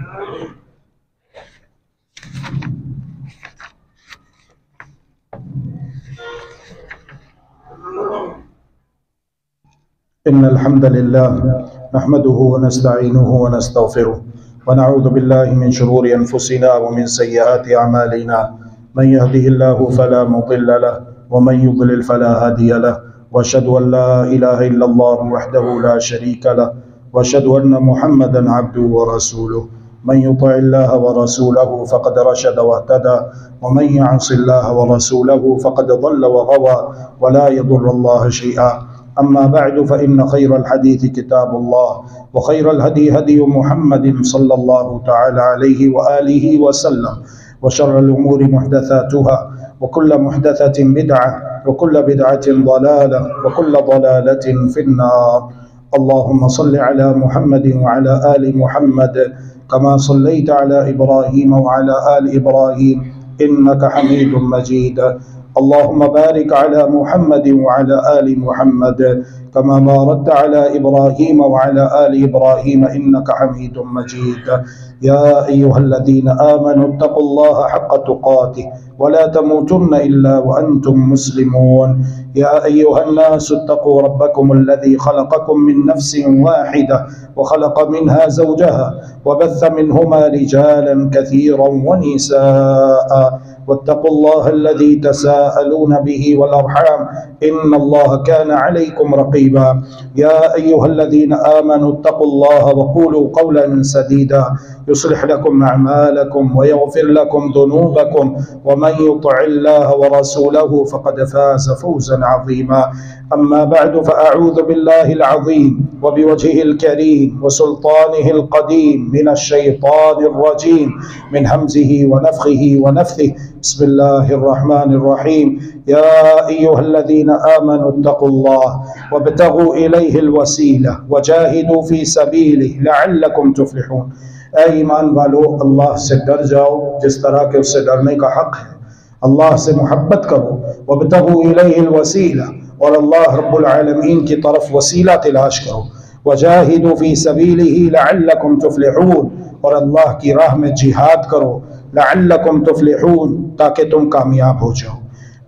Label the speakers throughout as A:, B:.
A: إن الحمد لله نحمده ونستعينه ونستغفره ونعوذ بالله من شرور أنفسنا ومن سيئات أعمالنا. من يهده الله فلا مضل له ومن يضلل فلا هادي له، وأشهد أن لا إله إلا الله وحده لا شريك له، وأشهد أن محمدا عبده ورسوله. من يطع الله ورسوله فقد رشد واهتدى، ومن يعص الله ورسوله فقد ضل وغوى، ولا يضر الله شيئا. أما بعد، فإن خير الحديث كتاب الله، وخير الهدي هدي محمد صلى الله تعالى عليه وآله وسلم، وشر الأمور محدثاتها، وكل محدثة بدعة، وكل بدعة ضلالة، وكل ضلالة في النار. اللهم صل على محمد وعلى آل محمد كما صليت على إبراهيم وعلى آل إبراهيم إنك حميد مجيد. اللهم بارك على محمد وعلى آل محمد كما باركت على إبراهيم وعلى آل إبراهيم إنك حميد مجيد. يا أيها الذين آمنوا اتقوا الله حق تقاته ولا تموتن إلا وأنتم مسلمون. يا أيها الناس اتقوا ربكم الذي خلقكم من نفس واحدة وخلق منها زوجها وبث منهما رجالا كثيرا ونساء، واتقوا الله الذي تساءلون به والأرحام إن الله كان عليكم رقيبا. يا أيها الذين آمنوا اتقوا الله وقولوا قولا سديدا يصلح لكم أعمالكم ويغفر لكم ذنوبكم، ومن يطع الله ورسوله فقد فاز فوزا عظيما. أما بعد، فأعوذ بالله العظيم وبوجهه الكريم وسلطانه القديم من الشيطان الرجيم من همزه ونفخه ونفثه. بسم الله الرحمن الرحيم. يا أيها الذين آمنوا اتقوا الله وابتغوا إليه الوسيلة وجاهدوا في سبيله لعلكم تفلحون. اے ایمان والو، اللہ سے ڈر جاؤ جس طرح کہ اس سے ڈرنے کا حق ہے، اللہ سے محبت کرو، وابتغوا الیہ الوسیلہ، اور اللہ رب العالمین کی طرف وسیلہ تلاش کرو، وجاہدوا فی سبیلہ لعلکم تفلحون، اور اللہ کی راہ میں جہاد کرو، لعلکم تفلحون، تاکہ تم کامیاب ہو جاؤ۔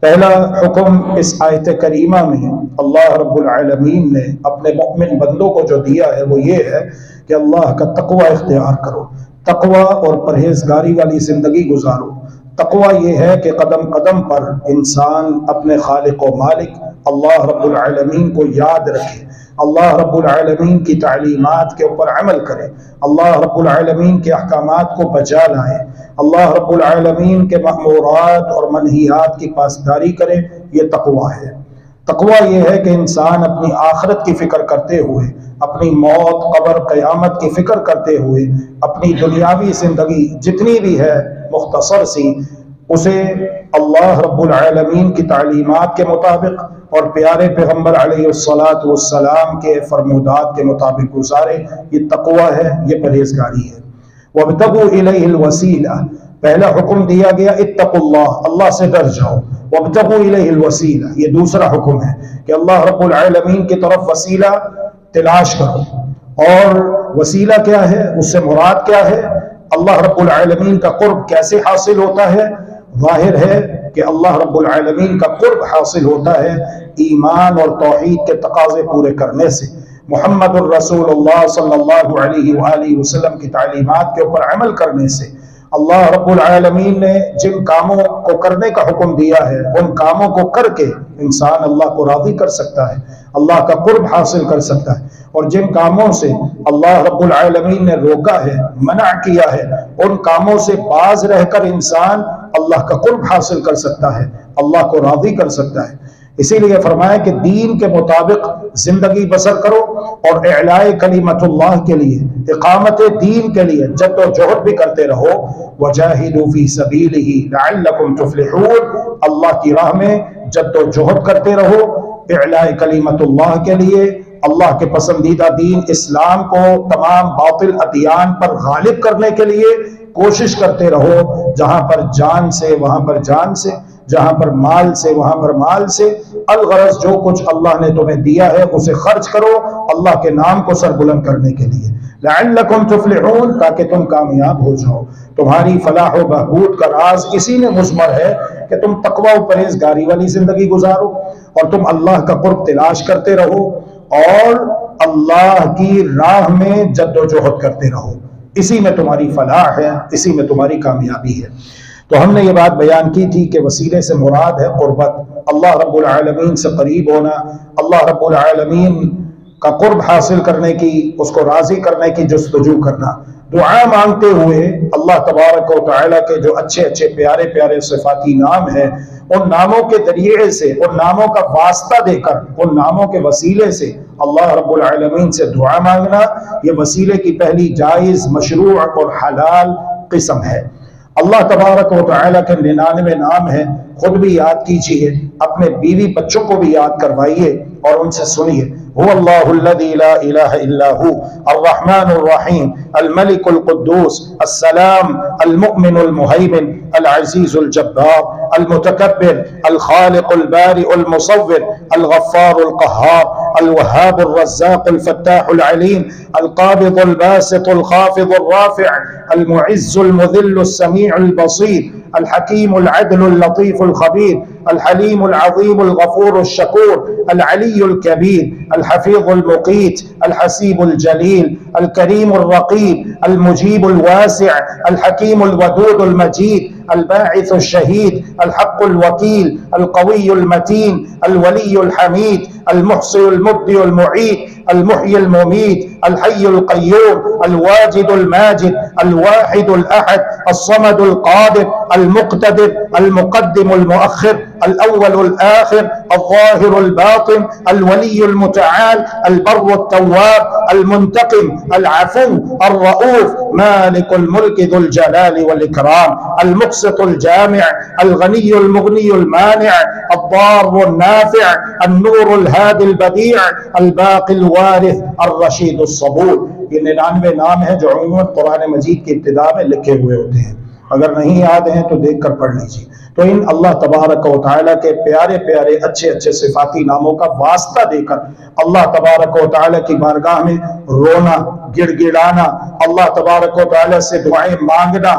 A: پہلا حکم اس آیت کریمہ میں اللہ رب العالمین نے اپنے مؤمن بندوں کو جو دیا ہے وہ یہ ہے کہ اللہ کا تقوی اختیار کرو، تقوی اور پرہیزگاری والی زندگی گزارو۔ تقوی یہ ہے کہ قدم قدم پر انسان اپنے خالق و مالک اللہ رب العالمین کو یاد رکھے، اللہ رب العالمین کی تعلیمات کے اوپر عمل کرے، اللہ رب العالمین کے احکامات کو بجا لائے، اللہ رب العالمین کے مأمورات اور منہیات کی پاسداری کرے۔ یہ تقوی ہے۔ تقوی یہ ہے کہ انسان اپنی آخرت کی فکر کرتے ہوئے، اپنی موت، قبر، قیامت کی فکر کرتے ہوئے اپنی دنیاوی زندگی جتنی بھی ہے مختصر سی، اسے اللہ رب العالمین کی تعلیمات کے مطابق اور پیارے پیغمبر علیہ السلام کے فرمودات کے مطابق گزارے۔ یہ تقوی ہے، یہ پرہیزگاری ہے۔ وابتغوا الیہ الوسیلہ، پہلا حکم دیا گیا اتقوا اللہ، اللہ سے ڈر جاؤ۔ وابتغوا الیہ الوسیلہ، یہ دوسرا حکم ہے کہ اللہ رب العالمین کی طرف وسیلہ تلاش کرو۔ اور وسیلہ کیا ہے؟ اس سے مراد کیا ہے؟ اللہ رب العالمین کا قرب کیسے حاصل ہوتا ہے؟ ظاہر ہے کہ اللہ رب العالمین کا قرب حاصل ہوتا ہے ایمان اور توحید کے تقاضے پورے کرنے سے، محمد الرسول اللہ صلی اللہ علیہ وآلہ وسلم کی تعلیمات کے اوپر عمل کرنے سے۔ اللہ رب العالمین نے جن کاموں کو کرنے کا حکم دیا ہے ان کاموں کو کر کے انسان اللہ کو راضی کر سکتا ہے، اللہ کا قرب حاصل کر سکتا ہے، اور جن کاموں سے اللہ رب العالمین نے روکا ہے، منع کیا ہے، ان کاموں سے باز رہ کر انسان اللہ کا قرب حاصل کر سکتا ہے، اللہ کو راضی کر سکتا ہے۔ اسی لیے فرمایا کہ دین کے مطابق زندگی بسر کرو اور اعلاء کلمت اللہ کے لیے، اقامت دین کے لیے جد و جہد بھی کرتے رہو۔ وجاہدوا فی سبیلہ لعلکم تفلحون، اللہ کی راہ میں جد و جہد کرتے رہو اعلاء کلمت اللہ کے لیے، اللہ کے پسندیدہ دین اسلام کو تمام باطل ادیان پر غالب کرنے کے لیے کوشش کرتے رہو، جہاں پر جان سے وہاں پر جان سے، جہاں پر مال سے وہاں پر مال سے، الغرض جو کچھ اللہ نے تمہیں دیا ہے اسے خرچ کرو اللہ کے نام کو سربلند کرنے کے لیے۔ لعلکم تفلحون، تاکہ تم کامیاب ہو جاؤ۔ تمہاری فلاح و بہبود کا راز اسی میں مضمر ہے کہ تم تقوی و پرہیزگاری والی زندگی گزارو، اور تم اللہ کا قرب تلاش کرتے رہو، اور اللہ کی راہ میں جد و جہد کرتے رہو۔ اسی میں تمہاری فلاح ہے، اسی میں تمہاری کامیابی ہے۔ تو ہم نے یہ بات بیان کی تھی کہ وسیلے سے مراد ہے قربت، اللہ رب العالمین سے قریب ہونا، اللہ رب العالمین کا قرب حاصل کرنے کی، اس کو راضی کرنے کی جستجو کرنا، دعا مانگتے ہوئے اللہ تبارک و تعالیٰ کے جو اچھے اچھے پیارے پیارے صفاتی نام ہیں، ان ناموں کے ذریعے سے، ان ناموں کا واسطہ دے کر، ان ناموں کے وسیلے سے اللہ رب العالمین سے دعا مانگنا، یہ وسیلے کی پہلی جائز، مشروع اور حلال قسم ہے۔ اللہ تبارک و تعالیٰ کے 99 نام ہیں، خود بھی یاد کیجئے، اپنے بیوی بچوں کو بھی یاد کروائیے اور ان سے سنیے۔ هو اللہ الذی لا الہ الا هو الرحمن الرحیم الملک القدوس السلام المؤمن المہیمن العزیز الجبار المتکبر الخالق البارئ المصور الغفار القہار الوهاب الرزاق الفتاح العلیم القابض الباسط الخافض الرافع المعز المذل السمیع البصیر الحکیم العدل اللطیف الخبیر الحلیم العظیم الغفور الشکور العلی الکبیر الحفیظ المقیت الحسیب الجلیل الکریم الرقیب المجیب الواسع الحکیم الودود المجید الباعث الشہید الحق الوکیل القوی المتین الولی الحمید المحصي المبدئ المعيد المحيي المميت الحي القيوم الواجد الماجد الواحد الأحد الصمد القادر المقتدر المقدم المؤخر الأول الآخر الظاهر الباطن الولي المتعال البر التواب المنتقم العفو الرؤوف مالك الملك ذو الجلال والإكرام المقسط الجامع الغني المغني المانع الضار النافع النور الهادي البديع الباقي الوارث الرشید الصبور۔ یہ 99 نام ہیں جو عموماً قرآن مجید کی ابتدا میں لکھے ہوئے ہوتے ہیں، اگر نہیں یاد ہیں تو دیکھ کر پڑھ لیجیے۔ تو ان اللہ تبارک و تعالیٰ کے پیارے پیارے اچھے اچھے صفاتی ناموں کا واسطہ دے کر اللہ تبارک و تعالیٰ کی بارگاہ میں رونا، گڑ گڑانا، اللہ تبارک و تعالیٰ سے دعائیں مانگنا،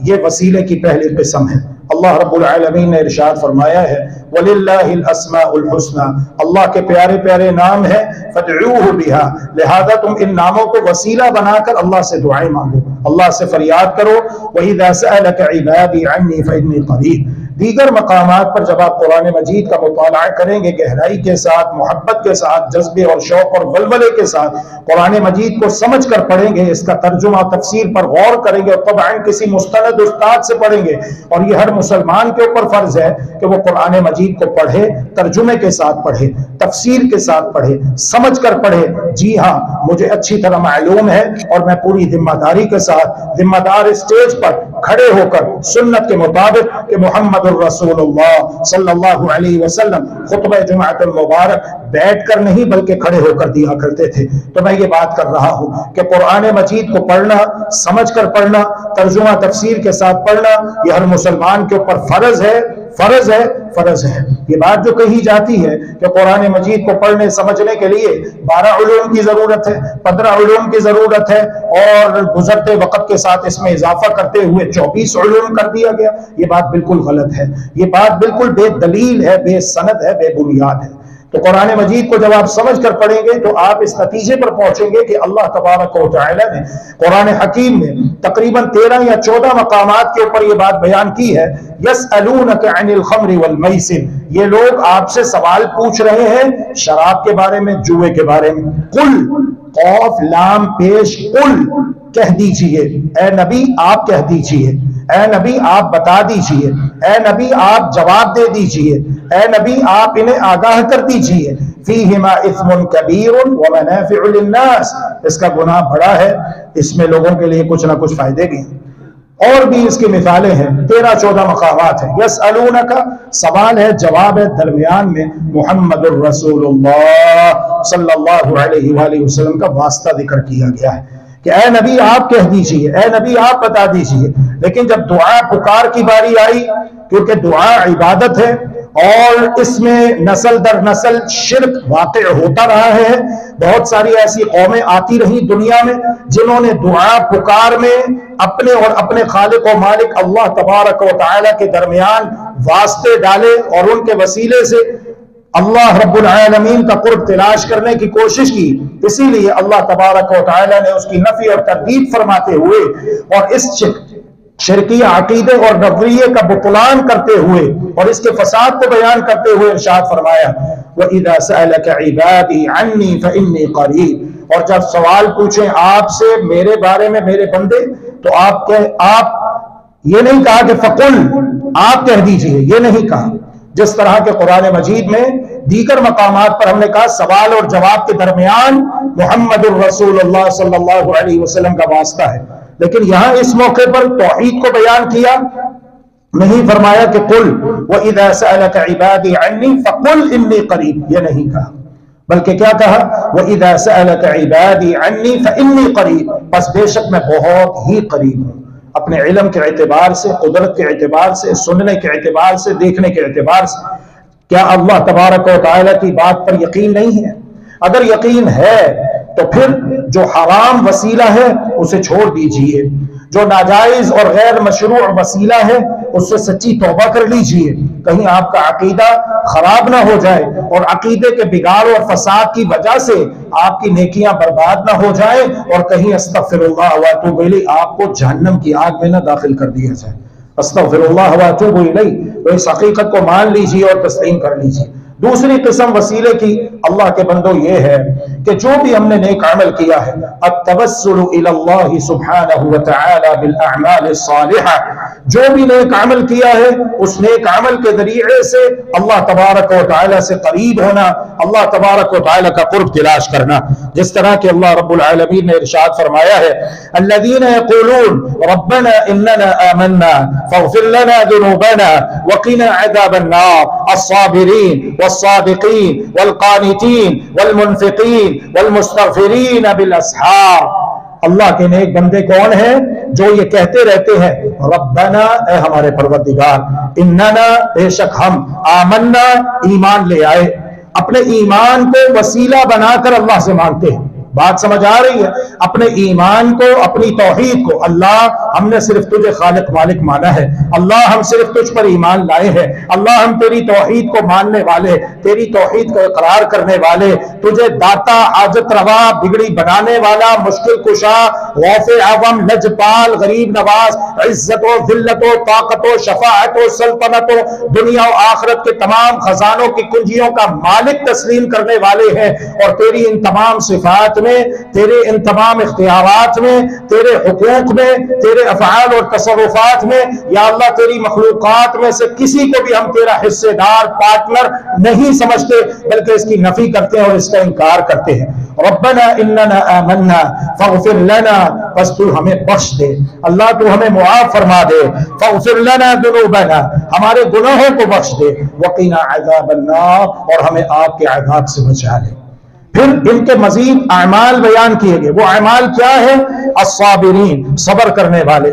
A: یہ وسیلے کی پہلی قسم ہے۔ اللہ رب العالمین نے ارشاد فرمایا ہے وَلِلَّهِ الْأَسْمَاءُ الْحُسْنَى، اللہ کے پیارے پیارے نام ہیں، فَادْعُوهُ بِهَا، لہذا تم ان ناموں کو وسیلہ بنا کر اللہ سے دعائیں مانگو، اللہ سے فریاد کرو۔ وَإِذَا سَأَلَكَ عِبَادِي عَنِّي فَإِنِّي قَرِيبٌ۔ دیگر مقامات پر جب آپ قرآن مجید کا مطالعہ کریں گے گہرائی کے ساتھ، محبت کے ساتھ، جذبے اور شوق اور ولولے کے ساتھ قرآن مجید کو سمجھ کر پڑھیں گے، اس کا ترجمہ تفسیر پر غور کریں گے، اور طبعاً کسی مستند استاد سے پڑھیں گے، اور یہ ہر مسلمان کے اوپر فرض ہے کہ وہ قرآن مجید کو پڑھے، ترجمے کے ساتھ پڑھے، تفسیر کے ساتھ پڑھے، سمجھ کر پڑھے۔ جی ہاں، مجھے اچھی طرح معلوم ہے اور میں پوری ذمہ داری کے ساتھ ذمہ دار اسٹیج پر کھڑے ہو کر سنت کے مطابق کہ محمد الرسول اللہ صلی اللہ علیہ وسلم خطبہ جمعۃ المبارک بیٹھ کر نہیں بلکہ کھڑے ہو کر دیا کرتے تھے، تو میں یہ بات کر رہا ہوں کہ قرآن مجید کو پڑھنا، سمجھ کر پڑھنا، ترجمہ تفسیر کے ساتھ پڑھنا، یہ ہر مسلمان کے اوپر فرض ہے، فرض ہے، فرض ہے۔ یہ بات جو کہی جاتی ہے کہ قرآن مجید کو پڑھنے سمجھنے کے لیے 12 علوم کی ضرورت ہے، 15 علوم کی ضرورت ہے، اور گزرتے وقت کے ساتھ اس میں اضافہ کرتے ہوئے 24 علوم کر دیا گیا، یہ بات بالکل غلط ہے، یہ بات بالکل بے دلیل ہے، بے سند ہے، بے بنیاد ہے۔ تو قرآن مجید کو جب آپ سمجھ کر پڑھیں گے تو آپ اس نتیجے پر پہنچیں گے کہ اللہ تبارک و تعالی نے قرآن حکیم میں تقریباً 13 یا 14 مقامات کے اوپر یہ بات بیان کی ہے، یسألونک عن الخمر والمیسر، یہ لوگ آپ سے سوال پوچھ رہے ہیں شراب کے بارے میں، جوئے کے بارے میں۔ قل، قاف لام پیش، قل کہہ دیجئے، اے نبی آپ کہہ دیجئے، اے نبی آپ بتا دیجئے، اے نبی آپ جواب دے دیجئے، اے نبی آپ انہیں آگاہ کر دیجئے، فیہما اثم کبیر ومنافع للناس، اس کا گناہ بڑا ہے، اس میں لوگوں کے لیے کچھ نہ کچھ فائدے بھی ہیں۔ اور بھی اس کی مثالیں ہیں، 13-14 مقامات ہیں۔ یسألونک سوال ہے، جواب ہے، درمیان میں محمد الرسول اللہ صلی اللہ علیہ وآلہ وسلم کا واسطہ ذکر کیا گیا ہے کہ اے نبی آپ کہہ دیجئے، اے نبی آپ بتا دیجئے۔ لیکن جب دعا پکار کی باری آئی، کیونکہ دعا عبادت ہے اور اس میں نسل در نسل شرک واقع ہوتا رہا ہے. بہت ساری ایسی قومیں آتی رہی دنیا میں جنہوں نے دعا پکار میں اپنے اور اپنے خالق و مالک اللہ تبارک و تعالی کے درمیان واسطے ڈالے اور ان کے وسیلے سے اللہ رب العالمین کا قرب تلاش کرنے کی کوشش کی. اسی لیے اللہ تبارک و تعالی نے اس کی نفی اور تردید فرماتے ہوئے اور اس شرکیہ عقیدے اور نظریے کا بطلان کرتے ہوئے اور اس کے فساد کو بیان کرتے ہوئے ارشاد فرمایا وَإِذَا سَأَلَكَ عِبَادِي عَنِّي فَإِنِّي قَرِيبٌ. اور جب سوال پوچھیں آپ سے میرے بارے میں میرے بندے تو آپ یہ نہیں کہا کہ فقل آپ کہہ دیجئے، یہ نہیں کہا. جس طرح کے قرآن مجید میں دیگر مقامات پر ہم نے کہا سوال اور جواب کے درمیان محمد الرسول اللہ صلی اللہ علیہ وسلم کا واسطہ ہے، لیکن یہاں اس موقع پر توحید کو بیان کیا، نہیں فرمایا کہ قل وَإِذَا سَأَلَكَ عِبَادِي عَنِّي فَقُلْ إِنِّي قَرِيبٌ، یہ نہیں کہا، بلکہ کیا کہا وَإِذَا سَأَلَكَ عِبَادِي عَنِّي فَإِنِّي قَرِيبٌ، بس بے شک میں بہت ہی قریب ہوں. اپنے علم کے اعتبار سے، قدرت کے اعتبار سے، سننے کے اعتبار سے، دیکھنے کے اعتبار سے کیا اللہ تبارک و تعالیٰ کی بات پر یقین نہیں ہے؟ اگر یقین ہے تو پھر جو حرام وسیلہ ہے اسے چھوڑ دیجئے، جو ناجائز اور غیر مشروع وسیلہ ہے اس سے سچی توبہ کر لیجئے، کہیں آپ کا عقیدہ خراب نہ ہو جائے اور عقیدے کے بگاڑ اور فساد کی وجہ سے آپ کی نیکیاں برباد نہ ہو جائیں اور کہیں استغفر اللہ واتوب الیہ آپ کو جہنم کی آگ میں نہ داخل کر دیا جائے. استغفر اللہ واتوب الیہ، تو اس حقیقت کو مان لیجئے اور تسلیم کر لیجئے. دوسری قسم وسیلے کی اللہ کے بندوں یہ ہے کہ جو بھی ہم نے نیک عمل کیا ہے التوسل الی اللہ سبحانہ وتعالی بالاعمال الصالحہ، جو بھی نیک عمل کیا ہے اس نیک عمل کے ذریعے سے اللہ تبارک و تعالی سے قریب ہونا، اللہ تبارک و تعالی کا قرب تلاش کرنا. جس طرح کہ اللہ رب العالمین نے ارشاد فرمایا ہے الذین یقولون ربنا اننا آمنا فاغفر لنا ذنوبنا وقنا عذاب النار الصابرین والصادقین والقانتین والمنفقین والمستغفرین بالاسحار. اللہ کے نیک بندے کون ہیں؟ جو یہ کہتے رہتے ہیں ربنا، اے ہمارے پروردگار، اننا، بے شک ہم، آمنا، ایمان لے آئے، اپنے ایمان کو وسیلہ بنا کر اللہ سے مانگتے ہیں. بات سمجھ آ رہی ہے؟ اپنے ایمان کو، اپنی توحید کو، اللہ ہم نے صرف تجھے خالق مالک مانا ہے، اللہ ہم صرف تجھ پر ایمان لائے ہیں، اللہ ہم تیری توحید کو ماننے والے، تیری توحید کو اقرار کرنے والے، تجھے داتا، حاجت روا، بگڑی بنانے والا، مشکل کشا، غوث اعظم، لجپال، غریب نواز، عزت و ذلت و طاقت و شفاعت و سلطنت و دنیا و آخرت کے تمام خزانوں کی کنجیوں کا مالک تسلیم کرنے والے ہیں. اور تیری ان تمام صفات میں، تیرے ان تمام اختیارات میں، تیرے حقوق میں، تیرے افعال اور تصرفات میں، یا اللہ تیری مخلوقات میں سے کسی کو بھی ہم تیرا حصے دار، پارٹنر نہیں سمجھتے، بلکہ اس کی نفی کرتے ہیں اور اس کا انکار کرتے ہیں. ربنا اننا آمنا فاغفر لنا، بس تو ہمیں بخش دے اللہ، تو ہمیں معاف فرما دے. فاغفر لنا ذنوبنا، ہمارے گناہوں کو بخش دے. وقنا عذاب النار، اور ہمیں آگ کے عذاب سے بچا لے. پھر ان کے مزید اعمال بیان کیے گئے. وہ اعمال کیا ہے؟ الصابرین، صبر کرنے والے،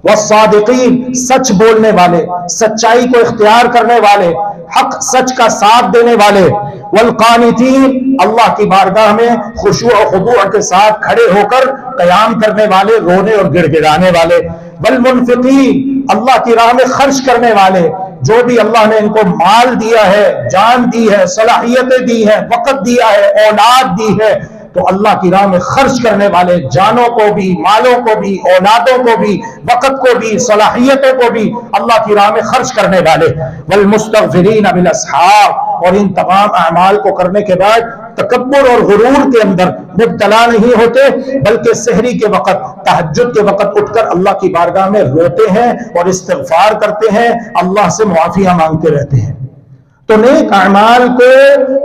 A: والصادقین، سچ بولنے والے، سچائی کو اختیار کرنے والے، حق سچ کا ساتھ دینے والے، والقانتین، اللہ کی بارگاہ میں خشوع و خضوع کے ساتھ کھڑے ہو کر قیام کرنے والے، رونے اور گڑ گڑانے والے، والمنفقین، اللہ کی راہ میں خرچ کرنے والے. جو بھی اللہ نے ان کو مال دیا ہے، جان دی ہے، صلاحیتیں دی ہے، وقت دیا ہے، اولاد دی ہے، تو اللہ کی راہ میں خرچ کرنے والے، جانوں کو بھی، مالوں کو بھی، اولادوں کو بھی، وقت کو بھی، صلاحیتوں کو بھی اللہ کی راہ میں خرچ کرنے والے. والمستغفرین بالاسحار، اور ان تمام اعمال کو کرنے کے بعد تکبر اور غرور کے اندر مبتلا نہیں ہوتے، بلکہ سحری کے وقت، تہجد کے وقت اٹھ کر اللہ کی بارگاہ میں روتے ہیں اور استغفار کرتے ہیں، اللہ سے معافیاں مانگتے رہتے ہیں. تو نیک اعمال کو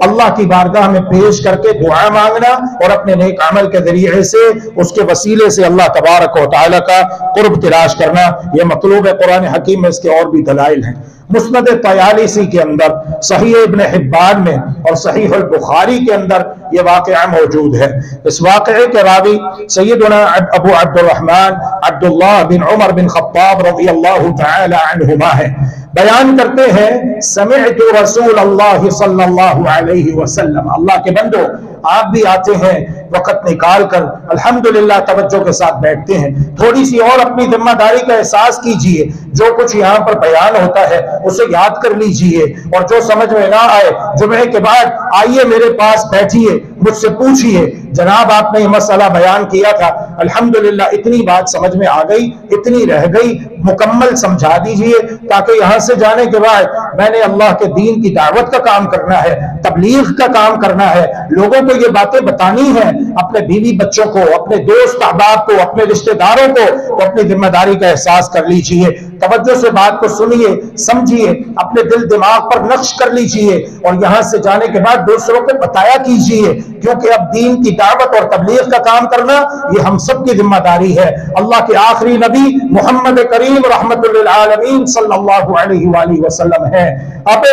A: اللہ کی بارگاہ میں پیش کر کے دعا مانگنا اور اپنے نیک عمل کے ذریعے سے، اس کے وسیلے سے اللہ تبارک و تعالی کا قرب تلاش کرنا، یہ مطلوب ہے. قرآن حکیم میں اس کے اور بھی دلائل ہیں. مسند طیالسی کے اندر، صحیح ابن حبان میں اور صحیح البخاری کے اندر یہ واقعہ موجود ہے. اس واقعے کے راوی سیدنا ابو عبد الرحمن عبداللہ بن عمر بن خطاب رضی اللہ تعالی عنہما ہے. بیان کرتے ہیں سمعت رسول اللہ صلی اللہ علیہ وسلم، اللہ کے بندو آپ بھی آتے ہیں وقت نکال کر الحمدللہ توجہ کے ساتھ بیٹھتے ہیں، تھوڑی سی اور اپنی ذمہ داری کا احساس کیجئے، جو کچھ یہاں پر بیان ہوتا ہے اسے یاد کر لیجئے، اور جو سمجھ میں نہ آئے جمعے کے بعد آئیے میرے پاس بیٹھیے، مجھ سے پوچھئے جناب آپ نے یہ مسئلہ بیان کیا تھا، الحمدللہ اتنی بات سمجھ میں آ گئی، اتنی رہ گئی، مکمل سمجھا دیجئے، تاکہ یہاں سے جانے کے بعد میں نے اللہ کے دین کی دعوت کا کام کرنا ہے، تبلیغ کا کام کرنا ہے، لوگوں کو یہ باتیں بتانی ہیں، اپنے بیوی بچوں کو، اپنے دوست احباب کو، اپنے رشتہ داروں کو، تو اپنی ذمہ داری کا احساس کر لیجئے، توجہ سے بات کو سنیے، سمجھیے، اپنے دل دماغ پر نقش کر لیجئے، اور یہاں سے جانے کے بعد دوسروں کو بتایا کیجئے، کیونکہ اب دین کی دعوت اور تبلیغ کا کام کرنا یہ ہم سب کی ذمہ داری ہے۔ اللہ کے آخری نبی محمد کریم رحمت للعالمین صلی اللہ علیہ وآلہ وسلم ہے۔ اب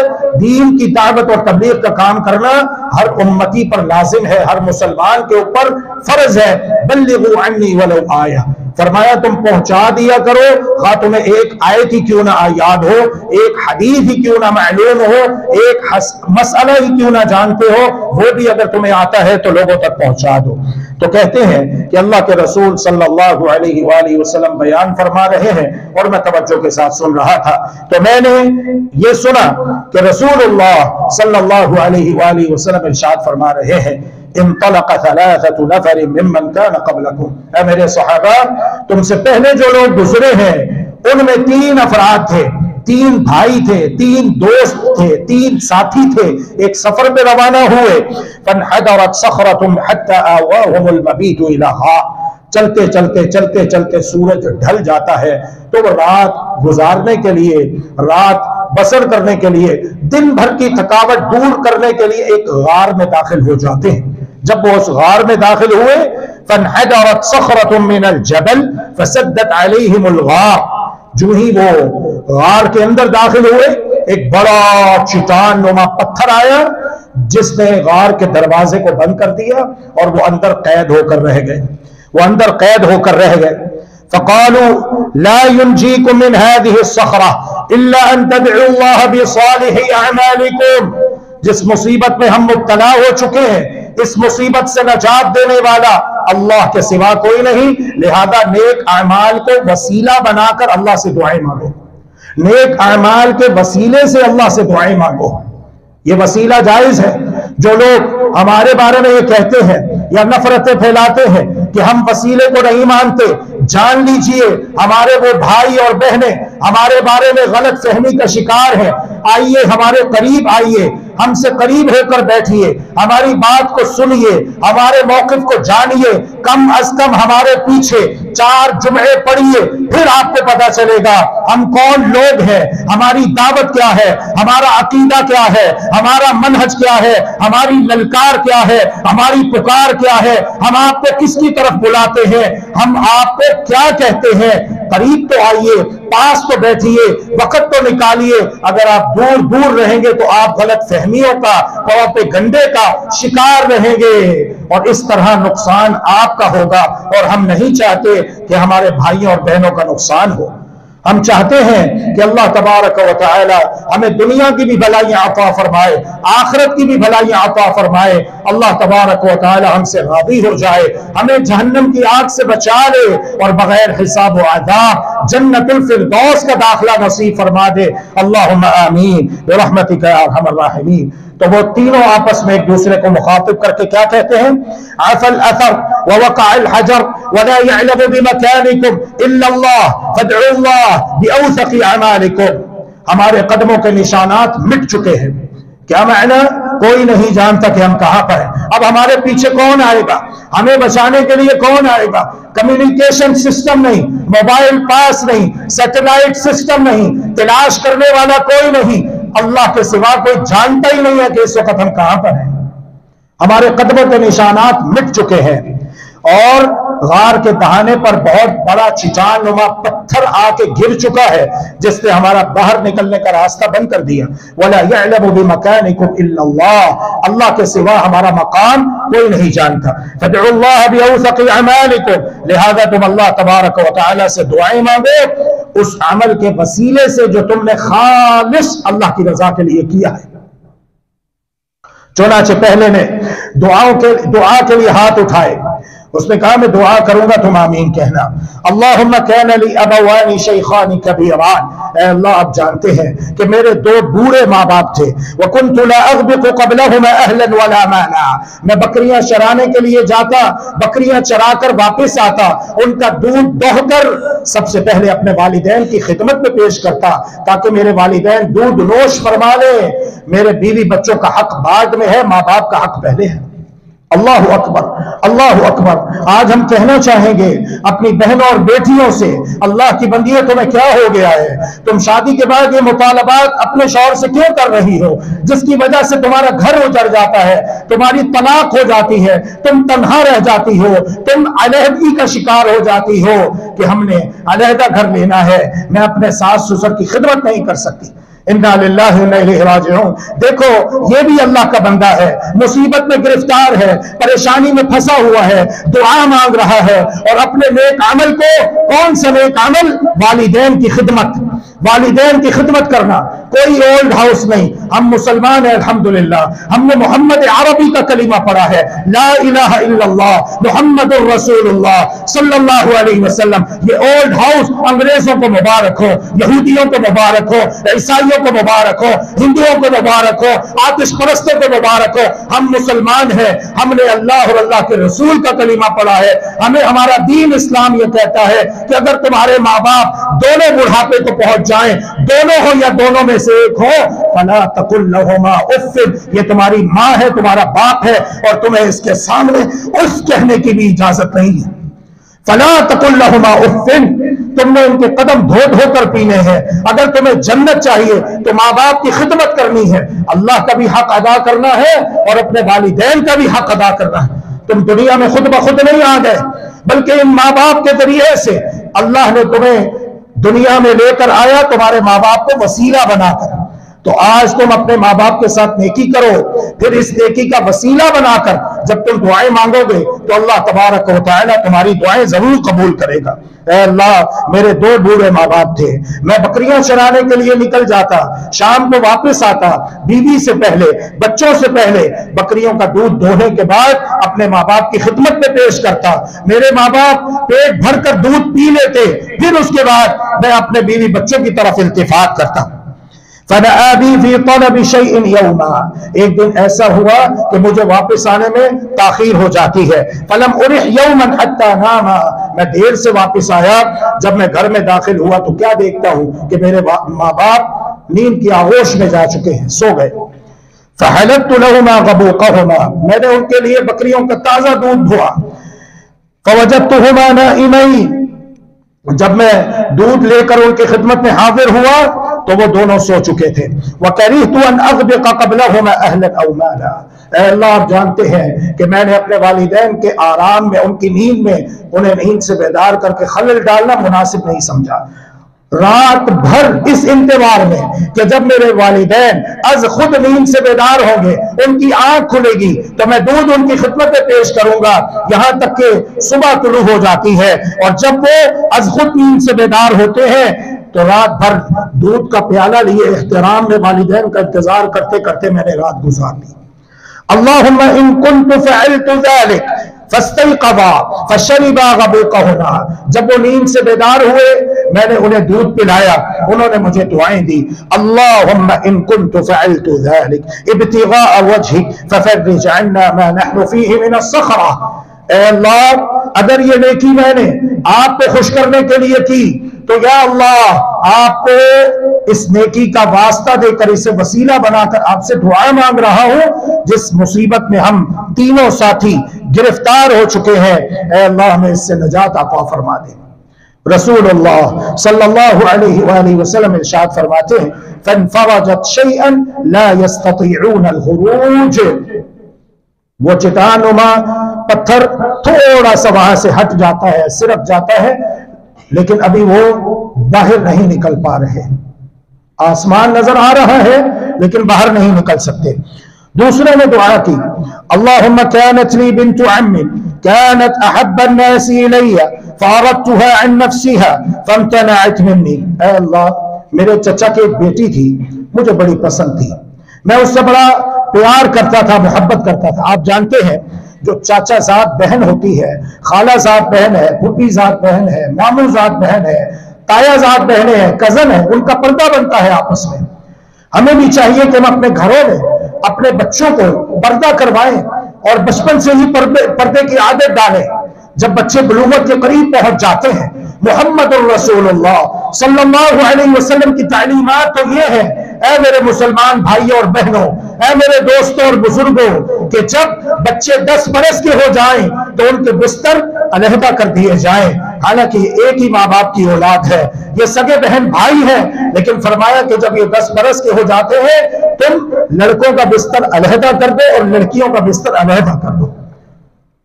A: دین کی دعوت اور تبلیغ کا کام کرنا ہر امتی پر لازم ہے، ہر مسلمان کے اوپر فرض ہے۔ بلغوا عنی ولو آیہ، فرمایا تم پہنچا دیا کرو، خواہ تمہیں ایک آیت ہی کیوں نہ یاد ہو، ایک حدیث ہی کیوں نہ معلوم ہو، ایک مسئلہ ہی کیوں نہ جانتے ہو، وہ بھی اگر تمہیں آتا ہے تو لوگوں تک پہنچا دو۔ تو کہتے ہیں کہ اللہ کے رسول صلی اللہ علیہ وآلہ وسلم بیان فرما رہے ہیں، اور میں توجہ کے ساتھ سن رہا تھا، تو میں نے یہ سنا کہ رسول اللہ صلی اللہ علیہ وآلہ وسلم ارشاد فرما رہے ہیں انطلق ثلاثة نفر ممن كان قبلكم، اے میرے صحابہ تم سے پہلے جو لوگ گزرے ہیں ان میں 3 افراد تھے، 3 بھائی تھے، 3 دوست تھے، 3 ساتھی تھے، ایک سفر پہ روانہ ہوئے، فانحدرت صخرة حتى آواهم المبيت إليها، چلتے چلتے چلتے چلتے سورج ڈھل جاتا ہے تو وہ رات گزارنے کے لیے، رات بسر کرنے کے لیے، دن بھر کی تھکاوٹ دور کرنے کے لیے ایک غار میں داخل ہو جاتے ہیں۔ جب وہ اس غار میں داخل ہوئے فانحدرت صخرة من الجبل فسدت عليهم الغار، جو ہی وہ غار کے اندر داخل ہوئے ایک بڑا چٹان نما پتھر آیا جس نے غار کے دروازے کو بند کر دیا، اور وہ اندر قید ہو کر رہ گئے، وہ اندر قید ہو کر رہ گئے۔ فقالوا لا ينجيكم من هذه الصخرة الا ان تدعوا الله بصالح اعمالكم، جس مصیبت میں ہم مبتلا ہو چکے ہیں اس مصیبت سے نجات دینے والا اللہ کے سوا کوئی نہیں، لہذا نیک اعمال کو وسیلہ بنا کر اللہ سے دعائیں مانگو، نیک اعمال کے وسیلے سے اللہ سے دعائیں مانگو۔ یہ وسیلہ جائز ہے۔ جو لوگ ہمارے بارے میں یہ کہتے ہیں یا نفرتیں پھیلاتے ہیں کہ ہم وسیلے کو نہیں مانتے، جان لیجئے ہمارے وہ بھائی اور بہنیں ہمارے بارے میں غلط فہمی کا شکار ہیں۔ آئیے ہمارے قریب آئیے، ہم سے قریب ہو کر بیٹھیے، ہماری بات کو سنیے، ہمارے موقف کو جانیے، کم از کم ہمارے پیچھے 4 جمعے پڑھیے، پھر آپ کو پتا چلے گا ہم کون لوگ ہیں، ہماری دعوت کیا ہے، ہمارا عقیدہ کیا ہے، ہمارا منہج کیا ہے، ہماری للکار کیا ہے، ہماری پکار کیا ہے، ہم آپ کو کس کی طرف بلاتے ہیں، ہم آپ کو کیا کہتے ہیں۔ قریب تو آئیے، پاس تو بیٹھیے، وقت تو نکالیے۔ اگر آپ دور دور رہیں گے تو آپ غلط فہمیوں کا، پہ گنڈے کا شکار رہیں گے، اور اس طرح نقصان آپ کا ہوگا، اور ہم نہیں چاہتے کہ ہمارے بھائیوں اور بہنوں کا نقصان ہو۔ ہم چاہتے ہیں کہ اللہ تبارک و تعالی ہمیں دنیا کی بھی بھلائیاں عطا فرمائے، آخرت کی بھی بھلائیاں عطا فرمائے۔ اللہ تبارک و تعالی ہم سے راضی ہو جائے، ہمیں جہنم کی آگ سے بچا لے، اور بغیر حساب و عذاب جنت الفردوس کا داخلہ نصیب فرما دے۔ اللہم آمین برحمتک یا ارحم الراحمین۔ تو وہ تینوں آپس میں ایک دوسرے کو مخاطب کر کے کیا کہتے ہیں؟ عفا الاثر ووقع الحجر ولا يعلم بمكانكم الا الله فادعوا الله باوثق اعمالكم، ہمارے قدموں کے نشانات مٹ چکے ہیں۔ کیا معنی؟ کوئی نہیں جانتا کہ ہم کہاں پر ہیں۔ اب ہمارے پیچھے کون آئے گا؟ ہمیں بچانے کے لیے کون آئے گا؟ کمیونیکیشن سسٹم نہیں، موبائل پاس نہیں، سیٹلائٹ سسٹم نہیں، تلاش کرنے والا کوئی نہیں، اللہ کے سوا کوئی جانتا ہی نہیں ہے کہ اس وقت ہم کہاں پر ہیں۔ ہمارے قدموں کے نشانات مٹ چکے ہیں، اور غار کے دہانے پر بہت بڑا چٹان نما پتھر آ کے گر چکا ہے جس نے ہمارا باہر نکلنے کا راستہ بند کر دیا۔ وَلَا يَعْلَمُ بِمَكَانِكُمْ إِلَّا اللَّهُ، اللہ کے سوا ہمارا مقام کوئی نہیں جانتا۔ فَادْعُوا اللَّهَ بِأَوْثَقِ أَعْمَالِكُمْ، لہذا تم اللہ تبارک و تعالی سے دعائیں مانگو اس عمل کے وسیلے سے جو تم نے خالص اللہ کی رضا کے لیے کیا ہے۔ چنانچہ پہلے نے دعا کے لیے ہاتھ اٹھائے، اس نے کہا میں دعا کروں گا تم آمین کہنا۔ اللہم کان لی ابوان شیخان کبیران، اے اللہ آپ جانتے ہیں کہ میرے دو بوڑھے ماں باپ تھے، وکنت لا اغبط قبلہما اہلا ولا مالا، میں بکریاں چرانے کے لیے جاتا، بکریاں چرا کر واپس آتا، ان کا دودھ دوہ کر سب سے پہلے اپنے والدین کی خدمت میں پیش کرتا تاکہ میرے والدین دودھ نوش فرما لیں۔ میرے بیوی بچوں کا حق بعد میں ہے، ماں باپ کا حق پہلے ہے۔ اللہ اکبر، اللہ اکبر۔ آج ہم کہنا چاہیں گے اپنی بہنوں اور بیٹیوں سے، اللہ کی بندیوں تمہیں کیا ہو گیا ہے؟ تم شادی کے بعد یہ مطالبات اپنے شوہر سے کیوں کر رہی ہو جس کی وجہ سے تمہارا گھر اجڑ جاتا ہے، تمہاری طلاق ہو جاتی ہے، تم تنہا رہ جاتی ہو، تم علیحدگی کا شکار ہو جاتی ہو کہ ہم نے علیحدہ گھر لینا ہے، میں اپنے ساس سسر کی خدمت نہیں کر سکتی۔ انا للہ و انا الیہ راجعون۔ دیکھو یہ بھی اللہ کا بندہ ہے، مصیبت میں گرفتار ہے، پریشانی میں پھنسا ہوا ہے، دعا مانگ رہا ہے، اور اپنے نیک عمل کو، کون سا نیک عمل؟ والدین کی خدمت، والدین کی خدمت کرنا۔ کوئی اولڈ ہاؤس نہیں، ہم مسلمان ہیں الحمدللہ، ہم نے محمد عربی کا کلمہ پڑھا ہے، لا الہ الا اللہ محمد الرسول اللہ صلی اللہ علیہ وسلم۔ یہ اولڈ ہاؤس انگریزوں کو مبارک ہو، یہودیوں کو مبارک ہو، عیسائیوں کو مبارک ہو، ہندوؤں کو مبارک ہو، آتش پرستوں کو مبارک ہو۔ ہم مسلمان ہیں، ہم نے اللہ اور اللہ کے رسول کا کلمہ پڑھا ہے، ہمیں ہمارا دین اسلام یہ کہتا ہے کہ اگر تمہارے ماں باپ دونوں بڑھاپے کو پہنچ جائیں، دونوں ہو یا دونوں میں سے ایک ہو، فلا تقل لہما اف، یہ تمہاری ماں ہے، تمہارا باپ ہے، اور تمہیں اس کے سامنے اف کہنے کی بھی اجازت نہیں ہے۔ فلا تقل لہما اف، تم نے ان کے قدم دھو دھو کر پینے ہیں۔ اگر تمہیں جنت چاہیے تو ماں باپ کی خدمت کرنی ہے، اللہ کا بھی حق ادا کرنا ہے اور اپنے والدین کا بھی حق ادا کرنا ہے۔ تم دنیا میں خود بخود نہیں آ گئے، بلکہ ان ماں باپ کے ذریعے سے اللہ نے تمہیں دنیا میں لے کر آیا، تمہارے ماں باپ کو وسیلہ بنا کر۔ تو آج تم اپنے ماں باپ کے ساتھ نیکی کرو، پھر اس نیکی کا وسیلہ بنا کر جب تم دعائیں مانگو گے تو اللہ تبارک و تعالی تمہاری دعائیں ضرور قبول کرے گا۔ اے اللہ میرے دو بوڑھے ماں باپ تھے، میں بکریاں چرانے کے لیے نکل جاتا، شام کو واپس آتا، بیوی سے پہلے، بچوں سے پہلے بکریوں کا دودھ دوہنے کے بعد اپنے ماں باپ کی خدمت میں پیش کرتا۔ میرے ماں باپ پیٹ بھر کر دودھ پی لیتے، پھر اس کے بعد میں اپنے بیوی بچوں کی طرف التفات کرتا۔ فَدَعَا بِي فِي طَلَبِ شَيْءٍ يَوْمًا، ایک دن ایسا ہوا کہ مجھے واپس آنے میں تاخیر ہو جاتی ہے۔ فَلَمْ أُرِحْ يَوْمًا حَتَّى نَامَ، میں دیر سے واپس آیا، جب میں گھر میں داخل ہوا تو کیا دیکھتا ہوں کہ میرے ماں باپ نیند کی آغوش میں جا چکے ہیں، سو گئے۔ فَحَلَبْتُ لَهُمَا غَبُوقَهُمَا، میں نے ان کے لیے بکریوں کا تازہ دودھ دھوا۔ فَوَجَدْتُهُمَا نَائِمَيْنِ، جب میں دودھ لے کر ان کی خدمت میں حاضر ہوا تو وہ دونوں سو چکے تھے۔ وَكَرِهْتُ أَنْ أَغْبِقَ قَبْلَهُمَا أَهْلًا أَوْ مَالًا، اے اللہ آپ جانتے ہیں کہ میں نے اپنے والدین کے آرام میں، ان کی نیند میں انہیں نیند سے بیدار کر کے خلل ڈالنا مناسب نہیں سمجھا۔ رات بھر اس انتظار میں کہ جب میرے والدین از خود نیند سے بیدار ہوں گے، ان کی آنکھ کھلے گی تو میں دودھ ان کی خدمت میں پیش کروں گا، یہاں تک کہ صبح طلوع ہو جاتی ہے، اور جب وہ از خود نیند سے بیدار ہوتے ہیں تو رات بھر دودھ کا پیالہ لیے احترام میں والدین کا انتظار کرتے کرتے میں نے رات گزار دی۔ اللہم ان کنت فعلت ذلك فاستيقظا فشربا غبوقهما، جب وہ نیند سے بیدار ہوئے میں نے انہیں دودھ پلایا، انہوں نے مجھے دعائیں دی۔ اللہم ان کنت فعلت ذلك ابتغاء وجهك ففرج عنا ما نحن فيه من الصخرة، اے اللہ اگر یہ نیکی میں نے آپ کو خوش کرنے کے لیے کی تو یا اللہ آپ کو اس نیکی کا واسطہ دے کر، اسے وسیلہ بنا کر آپ سے دعا مانگ رہا ہوں جس مصیبت میں ہم تینوں ساتھی گرفتار ہو چکے ہیں، اے اللہ ہمیں اس سے نجات عطا فرما دے۔ رسول اللہ صلی اللہ علیہ وآلہ وسلم ارشاد فرماتے ہیں فَانْفَرَجَتْ شَيْئًا لَا يَسْتَطِيعُونَ الْخُرُوجِ، وہ چٹان نما پتھر تھوڑا سا وہاں سے ہٹ جاتا ہے، صرف جاتا ہے، لیکن ابھی وہ باہر نہیں نکل پا رہے، آسمان نظر آ رہا ہے لیکن باہر نہیں نکل سکتے۔ دوسرے نے دعا کی اللہم کانت لی بنت عم كانت احب الناس الي فاردتها عن نفسها فامتنعت مني. اے اللہ میرے چچا کی ایک بیٹی تھی مجھے بڑی پسند تھی, میں اس سے بڑا پیار کرتا تھا, محبت کرتا تھا. آپ جانتے ہیں جو چاچا ذات بہن ہوتی ہے, خالہ ذات بہن ہے, پھوپھی ذات بہن ہے, ماموں ذات بہن ہے, تایا ذات بہنیں ہیں, کزن ہے, ان کا پردہ بنتا ہے آپس میں. ہمیں بھی چاہیے کہ ہم اپنے گھروں میں اپنے بچوں کو پردہ کروائیں اور بچپن سے ہی پردے کی عادت ڈالیں. جب بچے بلوغت کے قریب پہنچ جاتے ہیں, محمد الرسول اللہ صلی اللہ علیہ وسلم کی تعلیمات تو یہ ہے, اے میرے مسلمان بھائیوں اور بہنوں, اے میرے دوستوں اور بزرگوں, کہ جب بچے 10 برس کے ہو جائیں تو ان کے بستر علیحدہ کر دیے جائیں. حالانکہ ایک ہی ماں باپ کی اولاد ہے, یہ سگے بہن بھائی ہیں, لیکن فرمایا کہ جب یہ 10 برس کے ہو جاتے ہیں تم لڑکوں کا بستر علیحدہ کر دو اور لڑکیوں کا بستر علیحدہ کر دو.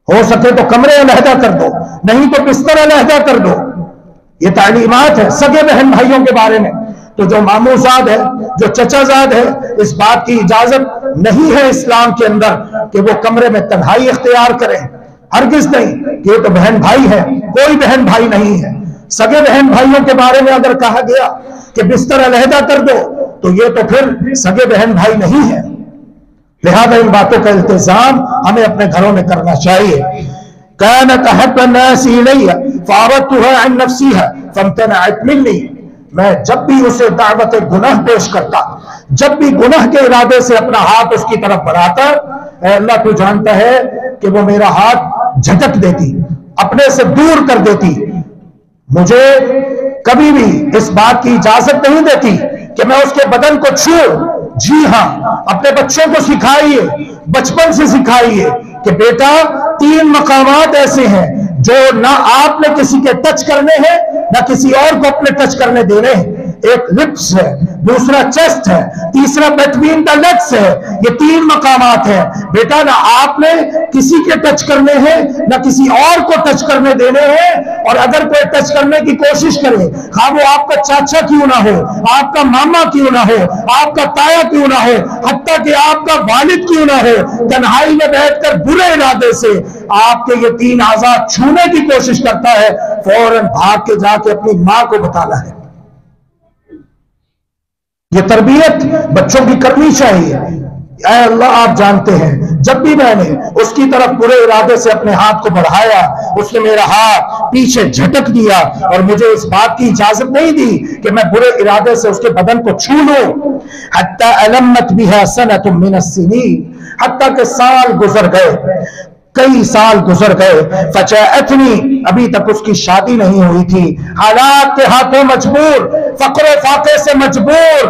A: ہو سکے تو کمرے علیحدہ کر دو, نہیں تو بستر علیحدہ کر دو. یہ تعلیمات ہے سگے بہن بھائیوں کے بارے میں. تو جو ماموں زاد ہے, جو چچا زاد ہے, اس بات کی اجازت نہیں ہے اسلام کے اندر کہ وہ کمرے میں تنہائی اختیار کریں, ہرگز نہیں. کہ یہ تو بہن بھائی ہے, کوئی بہن بھائی نہیں ہے. سگے بہن بھائیوں کے بارے میں اگر کہا گیا کہ بستر علیحدہ کر دو تو یہ تو پھر سگے بہن بھائی نہیں ہے. لہذا ان باتوں کا التزام ہمیں اپنے گھروں میں کرنا چاہیے. كانت احب الناس الي فاردتها عن نفسها فامتنعت مني. میں جب بھی اسے دعوت گناہ پیش کرتا, جب بھی گناہ کے ارادے سے اپنا ہاتھ اس کی طرف بڑھاتا, اے اللہ تو جانتا ہے کہ وہ میرا ہاتھ جھٹک دیتی, اپنے سے دور کر دیتی. مجھے کبھی بھی اس بات کی اجازت نہیں دیتی کہ میں اس کے بدن کو چھوؤں. جی ہاں, اپنے بچوں کو سکھائیے, بچپن سے سکھائیے کہ بیٹا 3 مقامات ایسے ہیں جو نہ آپ نے کسی کے ٹچ کرنے ہیں نہ کسی اور کو اپنے ٹچ کرنے دینے ہیں. ایک لپس ہے, دوسرا چیسٹ ہے, تیسرا بٹوین دا لیگز ہے. یہ 3 مقامات ہیں بیٹا, نہ آپ نے کسی کے ٹچ کرنے ہیں نہ کسی اور کو ٹچ کرنے دینے ہیں. اور اگر کوئی ٹچ کرنے کی کوشش کرے, خواہ وہ آپ کا چاچا کیوں نہ ہو, آپ کا ماما کیوں نہ ہو, آپ کا تایا کیوں نہ ہو, حتیٰ کہ آپ کا والد کیوں نہ ہو, تنہائی میں بیٹھ کر برے ارادے سے آپ کے یہ 3 اعضاء چھونے کی کوشش کرتا ہے, فوراً بھاگ کے جا کے اپنی ماں کو بتانا ہے. یہ تربیت بچوں کی کرنی چاہیے. اے اللہ آپ جانتے ہیں جب بھی میں نے اس کی طرف برے ارادے سے اپنے ہاتھ کو بڑھایا, اس نے میرا ہاتھ پیچھے جھٹک دیا اور مجھے اس بات کی اجازت نہیں دی کہ میں برے ارادے سے اس کے بدن کو چھو لوں. حتی علمت بها سنة من السنین, حتیٰ کہ سال گزر گئے, کئی سال گزر گئے. فجاءتنی, ابھی تک اس کی شادی نہیں ہوئی تھی, حالات کے ہاتھوں مجبور, فقر و فاقے سے مجبور.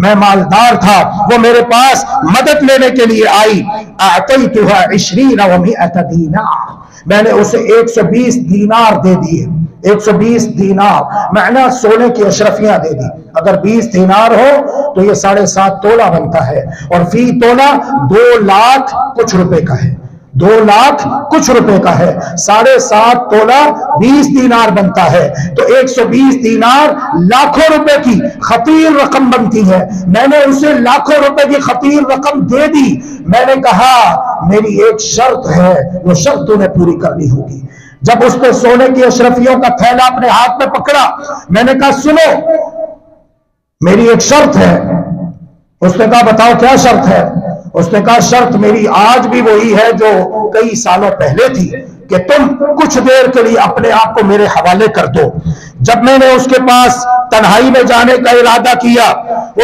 A: میں مالدار تھا, وہ میرے پاس مدد لینے کے لیے آئی. اعطیتها 20 و100 دینار, میں نے اسے 120 دینار دے دیے. 120 دینار معنی سونے کی اشرفیاں دے دی. اگر 20 دینار ہو تو یہ 7.5 تولہ بنتا ہے, اور فی تولہ 2 لاکھ کچھ روپے کا ہے. 2 لاکھ کچھ روپے کا ہے. 7.5 تولہ 20 دینار بنتا ہے, تو 120 دینار لاکھوں روپے کی خطیر رقم بنتی ہے. میں نے اسے لاکھوں روپے کی خطیر رقم دے دی. میں نے کہا میری ایک شرط ہے, وہ شرط تمہیں پوری کرنی ہوگی. جب اس نے سونے کی اشرفیوں کا تھیلا اپنے ہاتھ میں پکڑا, میں نے کہا سنو میری ایک شرط ہے. اس نے کہا بتاؤ کیا شرط ہے. اس نے کہا شرط میری آج بھی وہی ہے جو کئی سالوں پہلے تھی, کہ تم کچھ دیر کے لیے اپنے آپ کو میرے حوالے کر دو. جب میں نے اس کے پاس تنہائی میں جانے کا ارادہ کیا,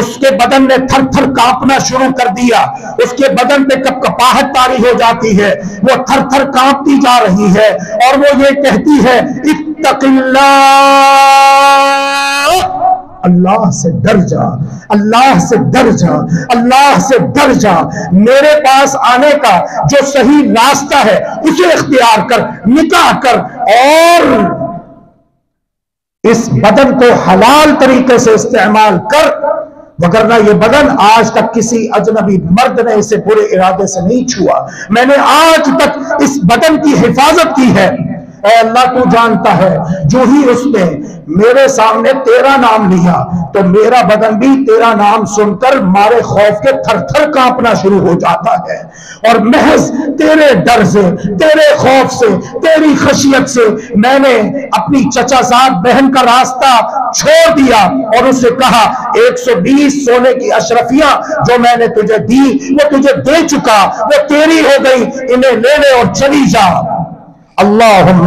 A: اس کے بدن نے تھر تھر کانپنا شروع کر دیا. اس کے بدن پہ کپکپاہٹ طاری ہو جاتی ہے, وہ تھر تھر کانپتی جا رہی ہے, اور وہ یہ کہتی ہے اتق اللہ, اللہ سے ڈر جا, اللہ سے ڈر جا, اللہ سے ڈر جا. میرے پاس آنے کا جو صحیح راستہ ہے اسے اختیار کر, نکاح کر, اور اس بدن کو حلال طریقے سے استعمال کر, وگرنہ یہ بدن آج تک کسی اجنبی مرد نے اسے برے ارادے سے نہیں چھوا. میں نے آج تک اس بدن کی حفاظت کی ہے. اے اللہ تو جانتا ہے, جو ہی اس نے میرے سامنے تیرا نام لیا تو میرا بدن بھی تیرا نام سن کر مارے خوف کے تھر تھر کانپنا شروع ہو جاتا ہے، اور محض تیرے ڈر سے، تیرے خوف سے، تیری خشیت سے میں نے اپنی چچا زاد بہن کا راستہ چھوڑ دیا اور اسے کہا 120 سونے کی اشرفیاں جو میں نے تجھے دی وہ تجھے دے چکا، وہ تیری ہو گئی، انہیں لے لے اور چلی جا۔ اللہم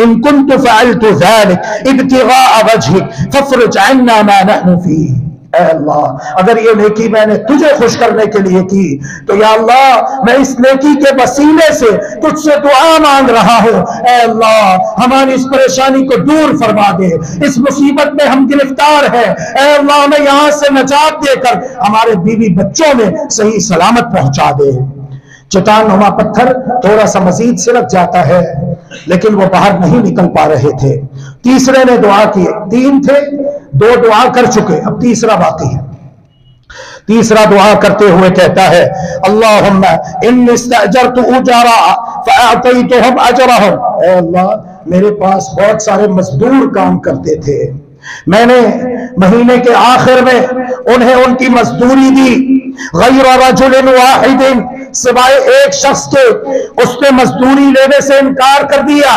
A: ان کنت فعلت ذلك ابتغاء وجهك فافرج عنا ما نحن فيه۔ اے اللہ اگر یہ نیکی میں نے تجھے خوش کرنے کے لیے کی تو یا اللہ میں اس نیکی کے وسیلے سے تجھ سے دعا مانگ رہا ہوں، اے اللہ ہماری اس پریشانی کو دور فرما دے، اس مصیبت میں ہم گرفتار ہیں، اے اللہ ہمیں یہاں سے نجات دے کر ہمارے بیوی بچوں میں صحیح سلامت پہنچا دے۔ چٹان نما پتھر تھوڑا سا مزید سرک جاتا ہے لیکن وہ باہر نہیں نکل پا رہے تھے۔ تیسرے نے دعا کی، 3 تھے، 2 دعا کر چکے، اب تیسرا باقی ہے۔ تیسرا دعا کرتے ہوئے کہتا ہے اللہم انی استاجرت اجارا فاعطیتهم اجرهم، اے اللہ میرے پاس بہت سارے مزدور کام کرتے تھے، میں نے مہینے کے آخر میں انہیں ان کی مزدوری دی، غیر رجل واحد سوائے ایک شخص کے، اس نے مزدوری لینے سے انکار کر دیا،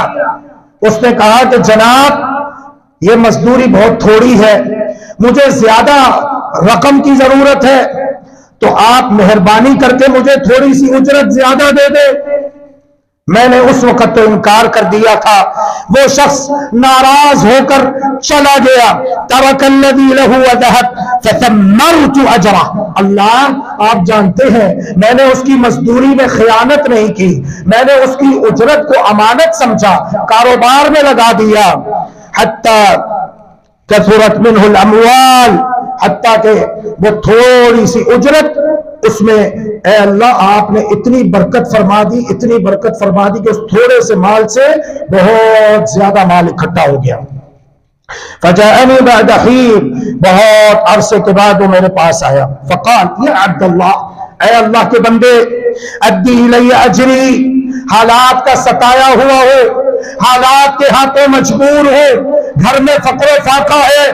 A: اس نے کہا کہ جناب یہ مزدوری بہت تھوڑی ہے، مجھے زیادہ رقم کی ضرورت ہے، تو آپ مہربانی کر کے مجھے تھوڑی سی اجرت زیادہ دے دے۔ میں نے اس وقت تو انکار کر دیا تھا، وہ شخص ناراض ہو کر چلا گیا، ترک الذی لہ وذہب فثمرت اجرہ، اللہ آپ جانتے ہیں میں نے اس کی مزدوری میں خیانت نہیں کی، میں نے اس کی اجرت کو امانت سمجھا، کاروبار میں لگا دیا، حتی کثرت منہ الاموال، حتیٰ کہ وہ تھوڑی سی اجرت اس میں اے اللہ آپ نے اتنی برکت فرما دی، اتنی برکت فرما دی کہ اس تھوڑے سے مال سے بہت زیادہ مال اکٹھا ہو گیا۔ فجاءنی بعد حین، بہت عرصے کے بعد وہ میرے پاس آیا، فقال یا عبداللہ، اے اللہ کے بندے، ادی الی اجری، حالات کا ستایا ہوا ہو، حالات کے ہاتھوں مجبور ہو، گھر میں فقر و فاقہ ہے،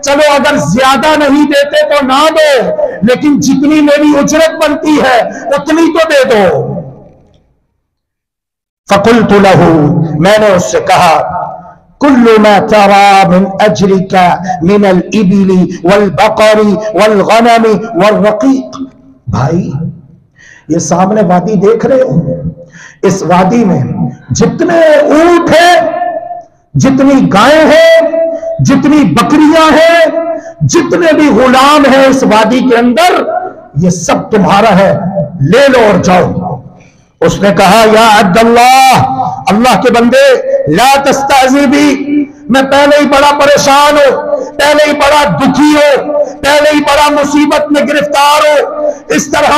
A: چلو اگر زیادہ نہیں دیتے تو نہ دو، لیکن جتنی میری اجرت بنتی ہے اتنی تو دے دو۔ فقلت له، میں نے اس سے کہا کل ما ترى من اجرك من الابل والبقر والغنم والرقيق، بھائی یہ سامنے وادی دیکھ رہے ہو، اس وادی میں جتنے اونٹ ہیں، جتنی گائیں ہیں، جتنی بکریاں ہیں، جتنے بھی غلام ہیں اس وادی کے اندر، یہ سب تمہارا ہے، لے لو اور جاؤ۔ اس نے کہا یا عبداللہ، اللہ کے بندے، لا تستعذی بی، میں پہلے ہی بڑا پریشان ہوں، پہلے ہی بڑا دکھی ہوں، پہلے ہی بڑا مصیبت میں گرفتار ہوں، اس طرح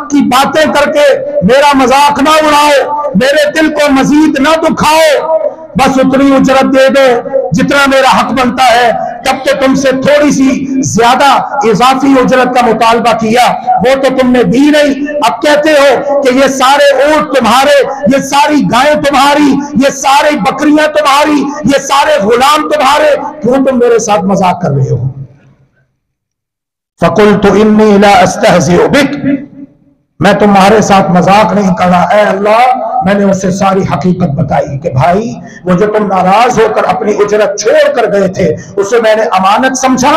A: کی باتیں کر کے میرا مذاق نہ اڑاؤ، میرے دل کو مزید نہ دکھاؤ، بس اتنی اجرت دے دو جتنا میرا حق بنتا ہے۔ تب تو تم سے تھوڑی سی زیادہ اضافی اجرت کا مطالبہ کیا، وہ تو تم نے دی نہیں، اب کہتے ہو کہ یہ سارے اونٹ تمہارے، یہ ساری گائیں تمہاری، یہ ساری بکریاں تمہاری، یہ سارے غلام تمہارے، کیوں تم میرے ساتھ مذاق کر رہے ہو؟ فقلت انی لا استہزئ بک، میں تمہارے ساتھ مذاق نہیں کر رہا، اے اللہ میں نے اسے ساری حقیقت بتائی کہ بھائی وہ جو تم ناراض ہو کر اپنی اجرت چھوڑ کر گئے تھے اسے میں نے امانت سمجھا،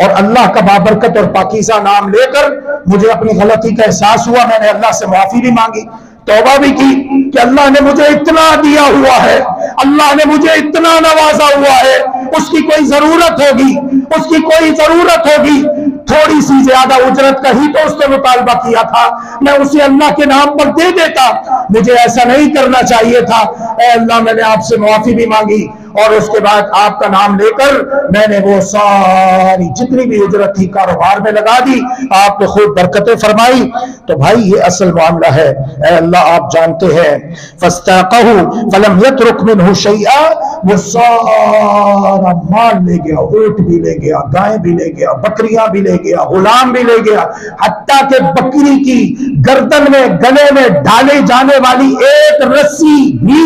A: اور اللہ کا بابرکت اور پاکیزہ نام لے کر مجھے اپنی غلطی کا احساس ہوا، میں نے اللہ سے معافی بھی مانگی، توبہ بھی کی کہ اللہ نے مجھے اتنا دیا ہوا ہے، اللہ نے مجھے اتنا نوازا ہوا ہے، اس کی کوئی ضرورت ہوگی، اس کی کوئی ضرورت ہوگی، تھوڑی سی زیادہ اجرت کا ہی تو اس نے مطالبہ کیا تھا، میں اسے اللہ کے نام پر دے دیتا، مجھے ایسا نہیں کرنا چاہیے تھا، اے اللہ میں نے آپ سے معافی بھی مانگی، اور اس کے بعد آپ کا نام لے کر میں نے وہ ساری جتنی بھی اجرت تھی کاروبار میں لگا دی، آپ نے خوب برکتیں فرمائی۔ تو بھائی یہ اصل معاملہ ہے، اے اللہ آپ جانتے ہیں، فَاسْتَاقَهُ فَلَمْ يَتْرُكْ مِنْهُ شَيْئًا، وہ سارا مال لے گیا، اونٹ بھی لے گیا، گائیں بھی لے گیا، بکریاں بھی لے گیا، غلام بھی لے گیا، حتیٰ کہ بکری کی گردن میں گلے میں ڈالے جانے والی ایک رسی بھی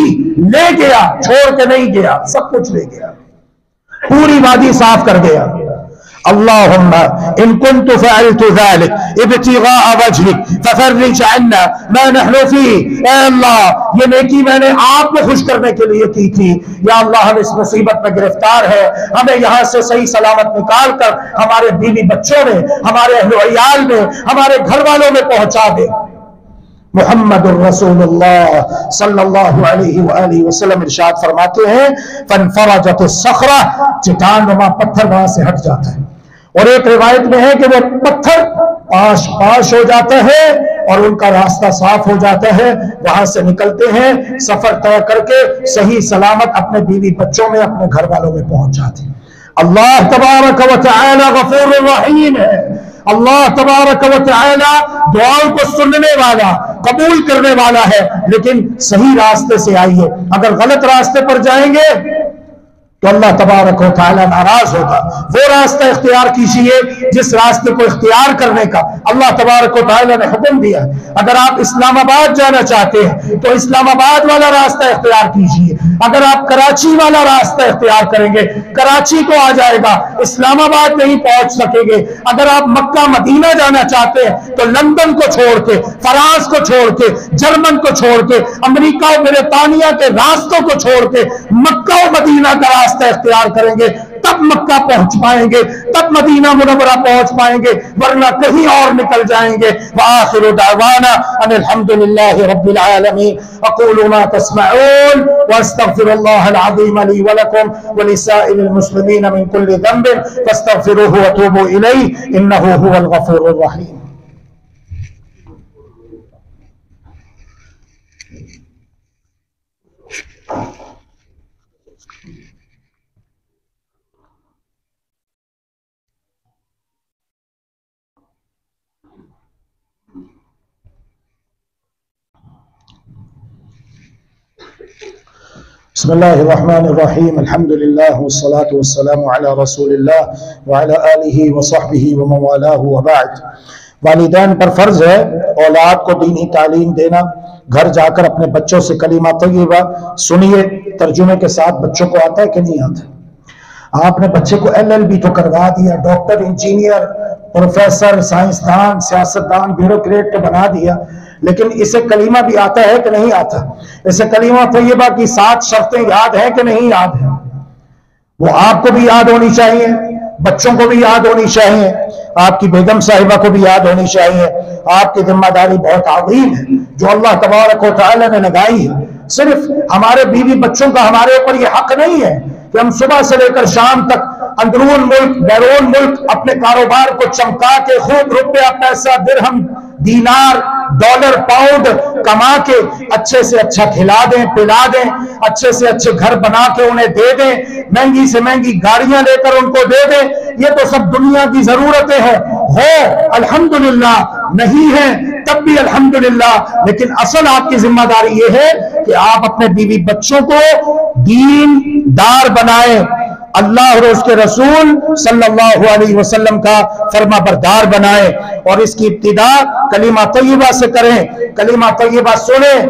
A: لے گیا، چھوڑ کے نہیں گیا، سب کچھ لے گیا، پوری وادی صاف کر گیا۔ اللهم ان كنت فعلت ذلك ابتغاء وجهك ففرج عنا ما نحن فيه. اے اللہ یہ نیکی میں نے آپ کو خوش کرنے کے لیے کی تھی، یا اللہ ہم اس مصیبت میں گرفتار ہے، ہمیں یہاں سے صحیح سلامت نکال کر ہمارے بیوی بچوں میں، ہمارے اہل و عیال میں، ہمارے گھر والوں میں پہنچا دے. محمد الرسول اللہ صلی اللہ علیہ وآلہ وسلم ارشاد فرماتے ہیں فانفرجت الصخرہ، چٹان نما پتھر وہاں سے ہٹ جاتا ہے، اور ایک روایت میں ہے کہ وہ پتھر پاش ہو جاتا ہے اور ان کا راستہ صاف ہو جاتا ہے، وہاں سے نکلتے ہیں، سفر طے کر کے صحیح سلامت اپنے بیوی بچوں میں، اپنے گھر والوں میں پہنچ جاتے ہیں. اللہ تبارک و تعالی غفور الرحیم ہے. اللہ تبارک و تعالی دعاؤں کو سننے والا، قبول کرنے والا ہے، لیکن صحیح راستے سے آئیے. اگر غلط راستے پر جائیں گے تو اللہ تبارک و تعالی ناراض ہوگا. وہ راستہ اختیار کیجیے جس راستے کو اختیار کرنے کا اللہ تبارک و تعالی نے حکم دیا. اگر آپ اسلام آباد جانا چاہتے ہیں تو اسلام آباد والا راستہ اختیار کیجیے. اگر آپ کراچی والا راستہ اختیار کریں گے کراچی کو آ جائے گا، اسلام آباد نہیں پہنچ سکیں گے. اگر آپ مکہ مدینہ جانا چاہتے ہیں تو لندن کو چھوڑ کے، فرانس کو چھوڑ کے، جرمن کو چھوڑ کے، امریکہ اور برطانیہ کے راستوں کو چھوڑ کے مکہ و مدینہ کا راستہ اختیار کریں گے، تب مکہ پہنچ پائیں گے، تب مدینہ منورہ پہنچ پائیں گے، ورنہ کہیں اور نکل جائیں گے. وآخر دعوانا ان الحمد للہ رب العالمین. اقول ما تسمعون واستغفر اللہ العظیم لی ولکم ولسائر المسلمین من کل ذنب فاستغفروه وتوبوا الیہ انہ هو الغفور الرحیم. بسم اللہ الرحمن الرحیم. الحمد للہ والصلاة والسلام علی رسول اللہ وعلی آلہ وصحبہ ومن والہ وبعد. والدین پر فرض ہے اولاد کو دینی تعلیم دینا. گھر جا کر اپنے بچوں سے کلمہ طیبہ سنیے، ترجمے کے ساتھ بچوں کو آتا ہے کہ نہیں آتا؟ آپ نے بچے کو LLB تو کروا دیا، ڈاکٹر، انجینئر، پروفیسر، سائنسدان، سیاستدان، بیوروکریٹ تو بنا دیا، لیکن اسے کلمہ بھی آتا ہے کہ نہیں آتا؟ اسے کلمہ طیبہ کی 7 شرطیں یاد ہیں کہ نہیں یاد ہیں؟ وہ آپ کو بھی یاد ہونی چاہیے، بچوں کو بھی یاد ہونی چاہیے، آپ کی بیگم صاحبہ کو بھی یاد ہونی چاہیے. آپ کی ذمہ داری بہت عظیم ہے جو اللہ تبارک و تعالی نے لگائی ہے. صرف ہمارے بیوی بچوں کا ہمارے اوپر یہ حق نہیں ہے کہ ہم صبح سے لے کر شام تک اندرون ملک بیرون ملک اپنے کاروبار کو چمکا کے خوب روپیہ پیسہ درہم دینار ڈالر پاؤنڈ کما کے اچھے سے اچھا کھلا دیں، پلا دیں، اچھے سے اچھے گھر بنا کے انہیں دے دیں، مہنگی سے مہنگی گاڑیاں لے کر ان کو دے دیں. یہ تو سب دنیا کی ضرورتیں ہیں، ہو الحمدللہ، نہیں ہیں تب بھی الحمدللہ. لیکن اصل آپ کی ذمہ داری یہ ہے کہ آپ اپنے بیوی بچوں کو دین دار بنائیں، اللہ اور اس کے رسول صلی اللہ علیہ وسلم کا فرما بردار بنائیں، اور اس کی ابتدا کلمہ طیبہ سے کریں. کلمہ طیبہ سنیں،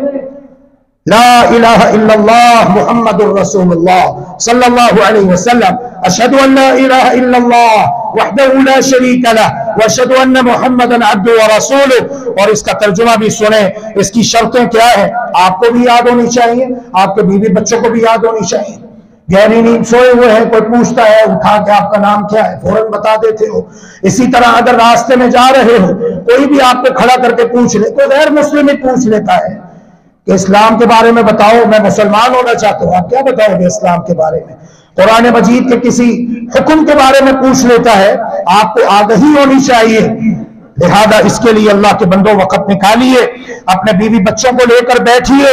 A: لا الہ الا اللہ محمد الرسول اللہ صلی اللہ علیہ وسلم، اشہد ان لا الہ الا اللہ وحدہ لا شریک لہ واشہد ان محمدا عبدہ ورسولہ. اور اس کا ترجمہ بھی سنیں، اس کی شرطیں کیا ہیں، آپ کو بھی یاد ہونی چاہیے، آپ کے بیوی بچوں کو بھی یاد ہونی چاہیے. گہری نیند سوئے ہوئے ہیں، کوئی پوچھتا ہے اٹھا کے آپ کا نام کیا ہے، فوراً بتا دیتے ہو. اسی طرح اگر راستے میں جا رہے ہو، کوئی بھی آپ کو کھڑا کر کے پوچھ لے، کوئی غیر مسلم ہی پوچھ لیتا ہے کہ اسلام کے بارے میں بتاؤ، میں مسلمان ہونا چاہتا ہوں، آپ کیا بتاؤ گے اسلام کے بارے میں؟ قرآن مجید کے کسی حکم کے بارے میں پوچھ لیتا ہے، آپ کو آگہی ہونی چاہیے. لہذا اس کے لیے اللہ کے بندوں وقت نکالیے، اپنے بیوی بچوں کو لے کر بیٹھیے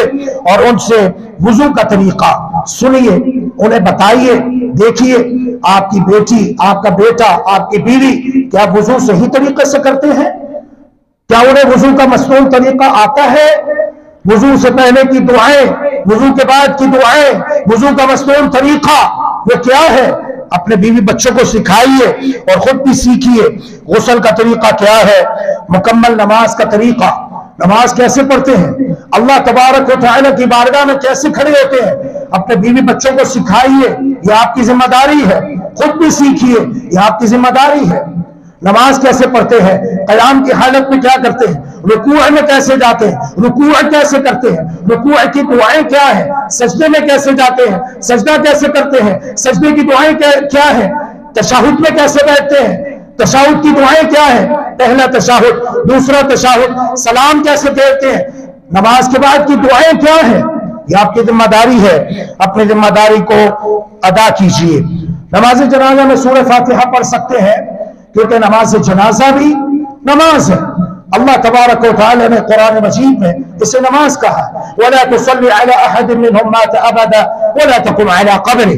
A: اور ان سے وضو کا طریقہ سنیے، انہیں بتائیے. دیکھیے آپ کی بیٹی، آپ کا بیٹا، آپ کی بیوی کیا وضو صحیح طریقے سے کرتے ہیں؟ کیا انہیں وضو کا مصنون طریقہ آتا ہے؟ وضو سے پہلے کی دعائیں، وضو کے بعد کی دعائیں، وضو کا مصنون طریقہ وہ کیا ہے؟ اپنے بیوی بچوں کو سکھائیے اور خود بھی سیکھیے. غسل کا طریقہ کیا ہے؟ مکمل نماز کا طریقہ، نماز کیسے پڑھتے ہیں، اللہ تبارک و تعالی کی بارگاہ میں کیسے کھڑے ہوتے ہیں، اپنے بیوی بچوں کو سکھائیے، یہ آپ کی ذمہ داری ہے، خود بھی سیکھیے، یہ آپ کی ذمہ داری ہے۔ نماز کیسے پڑھتے ہیں، قیام کی حالت میں کیا کرتے ہیں، رکوع میں کیسے جاتے ہیں، رکوع کیسے کرتے ہیں، رکوع کی دعائیں کیا ہیں، سجدے میں کیسے جاتے ہیں، سجدہ کیسے کرتے ہیں، سجدے کی دعائیں کیا ہیں، تشہد میں کیسے بیٹھتے ہیں، تشہد کی دعائیں کیا ہیں، پہلا تشہد، دوسرا تشہد، سلام کیسے پھیرتے ہیں، نماز کے بعد کی دعائیں کیا ہیں، یہ آپ کی ذمہ داری ہے، اپنی ذمہ داری کو ادا کیجیے۔ نماز جنازہ میں سورہ فاتحہ پڑھ سکتے ہیں، کیونکہ نماز جنازہ بھی نماز ہے۔ اللہ تبارک و تعالی نے قرآن مجید میں اسے نماز کہا، وَلَا تُصَلِّ عَلَىٰ أَحَدٍ مِّنْهُمْ مَاتَ أَبَدًا وَلَا تَقُمْ عَلَىٰ قَبْرِهِ۔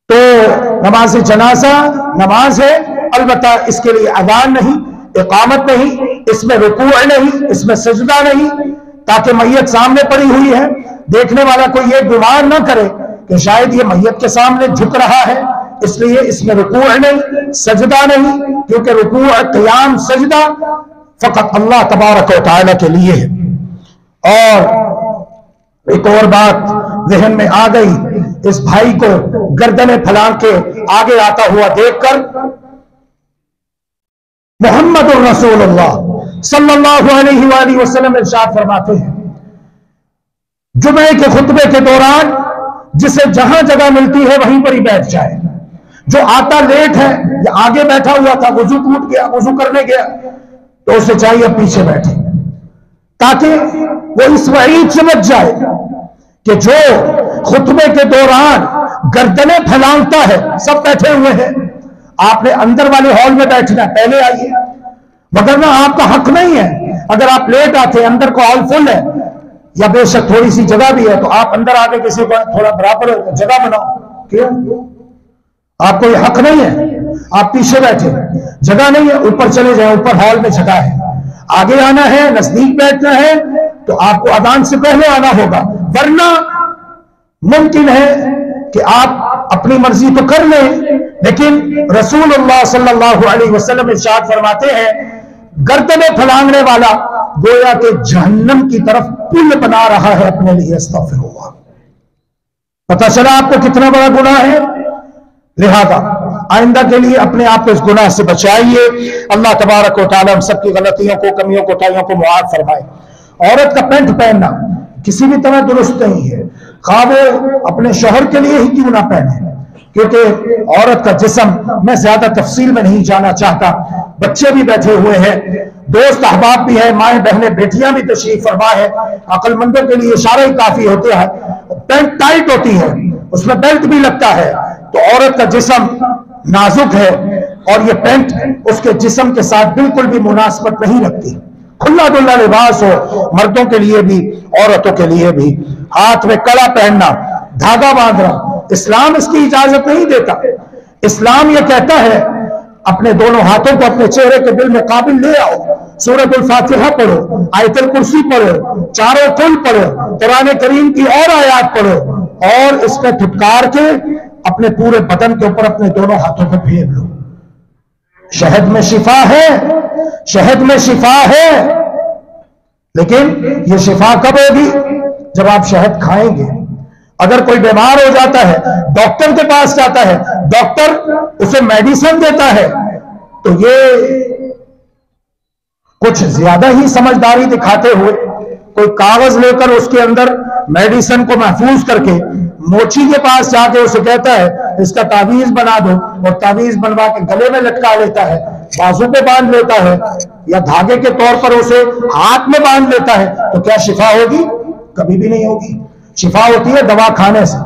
A: تو نماز جنازہ نماز ہے، البتہ اس کے لیے اذان نہیں، اقامت نہیں، اس میں رکوع نہیں، اس میں سجدہ نہیں، تاکہ میت سامنے پڑی ہوئی ہے، دیکھنے والا کوئی یہ گمان نہ کرے کہ شاید یہ میت کے سامنے جھک رہا ہے، اس لیے اس میں رکوع نہیں، سجدہ نہیں، کیونکہ رکوع، قیام، سجدہ فقط اللہ تبارک و تعالی کے لیے ہے۔ اور ایک اور بات ذہن میں آ گئی، اس بھائی کو گردنیں پھیلا کے آگے آتا ہوا دیکھ کر محمد الرسول اللہ صلی اللہ علیہ وآلہ وسلم ارشاد فرماتے ہیں، جمعے کے خطبے کے دوران جسے جہاں جگہ ملتی ہے وہیں پر ہی بیٹھ جائے، جو آتا لیٹ ہے یا آگے بیٹھا ہوا تھا، وضو ٹوٹ گیا، وضو کرنے گیا، تو اسے چاہیے پیچھے بیٹھے، تاکہ وہ اس وعید سے بچ جائے کہ جو خطبے کے دوران گردنیں پھیلاتا ہے، سب بیٹھے ہوئے ہیں، آپ نے اندر والے ہال میں بیٹھنا، پہلے آئیے، وگرنہ آپ کا حق نہیں ہے۔ اگر آپ لیٹ آتے، اندر کو ہال فل ہے یا بے شک تھوڑی سی جگہ بھی ہے، تو آپ اندر آ کے کسی کو تھوڑا برابر جگہ بناؤ، کیوں؟ آپ کو یہ حق نہیں ہے، آپ پیچھے بیٹھے، جگہ نہیں ہے، اوپر چلے جائیں، اوپر ہال میں جگہ ہے، آگے آنا ہے، نزدیک بیٹھنا ہے تو آپ کو اذان سے پہلے آنا ہوگا، ورنہ ممکن ہے کہ آپ اپنی مرضی تو کر لیں، لیکن رسول اللہ صلی اللہ علیہ وسلم ارشاد فرماتے ہیں، گردنیں پھلانگنے والا گویا کہ جہنم کی طرف پل بنا رہا ہے اپنے لیے، استغفر اللہ۔ پتہ چلا آپ کو کتنا بڑا گناہ ہے؟ لہذا آئندہ کے لیے اپنے آپ کو اس گناہ سے بچائیے۔ اللہ تبارک و تعالی ہم سب کی غلطیوں کو، کمیوں کو، کوتاہیوں کو معاف فرمائے۔ عورت کا پینٹ پہننا کسی بھی طرح درست نہیں ہے، خواہ وہ اپنے شوہر کے لیے ہی کیوں نہ پہنے، کیونکہ عورت کا جسم، میں زیادہ تفصیل میں نہیں جانا چاہتا، بچے بھی بیٹھے ہوئے ہیں، دوست احباب بھی ہیں، مائیں بہنیں بیٹیاں بھی تشریف فرما ہے، عقل مندوں کے لیے اشارہ ہی کافی ہوتا ہے۔ پینٹ ٹائٹ ہوتی ہے، اس میں بیلٹ بھی لگتا ہے، تو عورت کا جسم نازک ہے اور یہ پینٹ اس کے جسم کے ساتھ بالکل بھی مناسبت نہیں رکھتی۔ کھلا ڈلا لباس ہو، مردوں کے لیے بھی عورتوں کے لیے بھی۔ ہاتھ میں کڑا پہننا، دھاگا باندھنا، اسلام اس کی اجازت نہیں دیتا۔ اسلام یہ کہتا ہے اپنے دونوں ہاتھوں کو اپنے چہرے کے بل میں قابل لے آؤ، سورۃ الفاتحہ پڑھو، آیت الکرسی پڑھو، چاروں کل پڑھو، قرآن کریم کی اور آیات پڑھو، اور اس پہ پھٹکار کے اپنے پورے بدن کے اوپر اپنے دونوں ہاتھوں کو پھیر لو۔ شہد میں شفا ہے، شہد میں شفا ہے، لیکن یہ شفا کب ہوگی؟ جب آپ شہد کھائیں گے۔ اگر کوئی بیمار ہو جاتا ہے، ڈاکٹر کے پاس جاتا ہے، ڈاکٹر اسے میڈیسن دیتا ہے، تو یہ کچھ زیادہ ہی سمجھداری دکھاتے ہوئے کوئی کاغذ لے کر اس کے اندر میڈیسن کو محفوظ کر کے موچی کے پاس جا کے اسے کہتا ہے اس کا تعویذ بنا دو، اور تعویذ بنوا کے گلے میں لٹکا لیتا ہے، بازو پہ باندھ لیتا ہے، یا دھاگے کے طور پر اسے ہاتھ میں باندھ لیتا ہے، تو کیا شفا ہوگی؟ کبھی بھی نہیں ہوگی۔ شفا ہوتی ہے دوا کھانے سے۔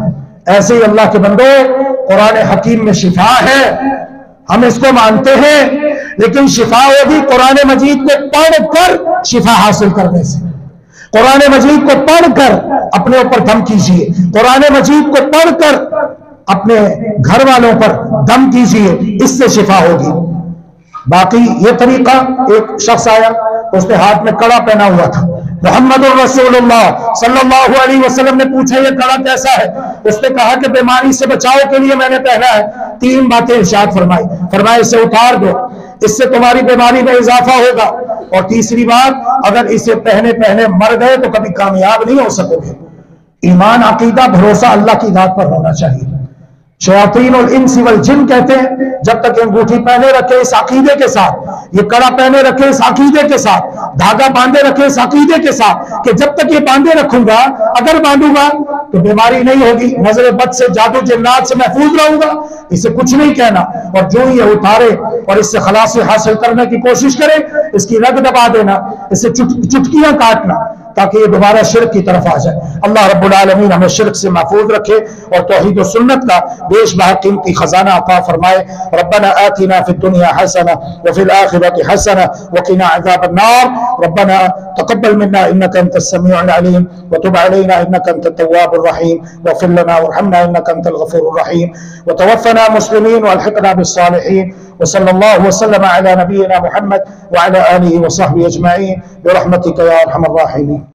A: ایسے ہی اللہ کے بندو، قرآن حکیم میں شفا ہے، ہم اس کو مانتے ہیں، لیکن شفا ہوگی قرآن مجید کو پڑھ کر شفا حاصل کرنے سے۔ قرآن مجید کو پڑھ کر اپنے اوپر دم کیجئے، قرآن مجید کو پڑھ کر اپنے گھر والوں پر دم کیجئے، اس سے شفا ہوگی۔ باقی یہ طریقہ، ایک شخص آیا، اس نے ہاتھ میں کڑا پہنا ہوا تھا، محمد الرسول اللہ صلی اللہ علیہ وسلم نے پوچھا یہ کڑا کیسا ہے؟ اس نے کہا کہ بیماری سے بچاؤ کے لیے میں نے پہنا ہے۔ 3 باتیں ارشاد فرمائی، فرمایا اسے اتار دو، اس سے تمہاری بیماری میں اضافہ ہوگا، اور تیسری بات، اگر اسے پہنے پہنے مر گئے تو کبھی کامیاب نہیں ہو سکو گے۔
B: ایمان، عقیدہ، بھروسہ اللہ کی ذات پر ہونا چاہیے۔ شیاطین الانس والجن کہتے ہیں جب تک انگوٹھی پہنے رکھے اس عقیدے کے ساتھ، یہ کڑا پہنے رکھے اس عقیدے کے ساتھ، دھاگا باندھے رکھے اس عقیدے کے ساتھ کہ جب تک یہ باندھے رکھوں گا، اگر باندھوں گا تو بیماری نہیں ہوگی، نظر بد سے، جادو جنات سے محفوظ رہوں گا، اسے کچھ نہیں کہنا۔ اور جو یہ اتارے اور اس سے خلاصی حاصل کرنے کی کوشش کرے، اس کی رگ دبا دینا، اسے چٹکیاں کاٹنا تاکہ یہ دوبارہ شرک کی طرف آ جائے۔ اللہ رب العالمین ہمیں شرک سے محفوظ رکھے اور توحید و سنت کا بیش بہا قیمتی خزانہ عطا فرمائے۔ ربنا آتنا فی الدنیا حسنہ وفی الآخرۃ حسنہ وقنا عذاب النار۔ ربنا تقبل منا انک انت السمیع العلیم وتب علینا انک انت التواب الرحیم واغفر لنا وارحمنا انک انت الغفور الرحیم وتوفنا مسلمین والحقنا بالصالحین وصلی اللہ وسلم علی نبینا محمد وعلى آلہ وصحبہ اجمعین برحمتک یا ارحم الراحمین۔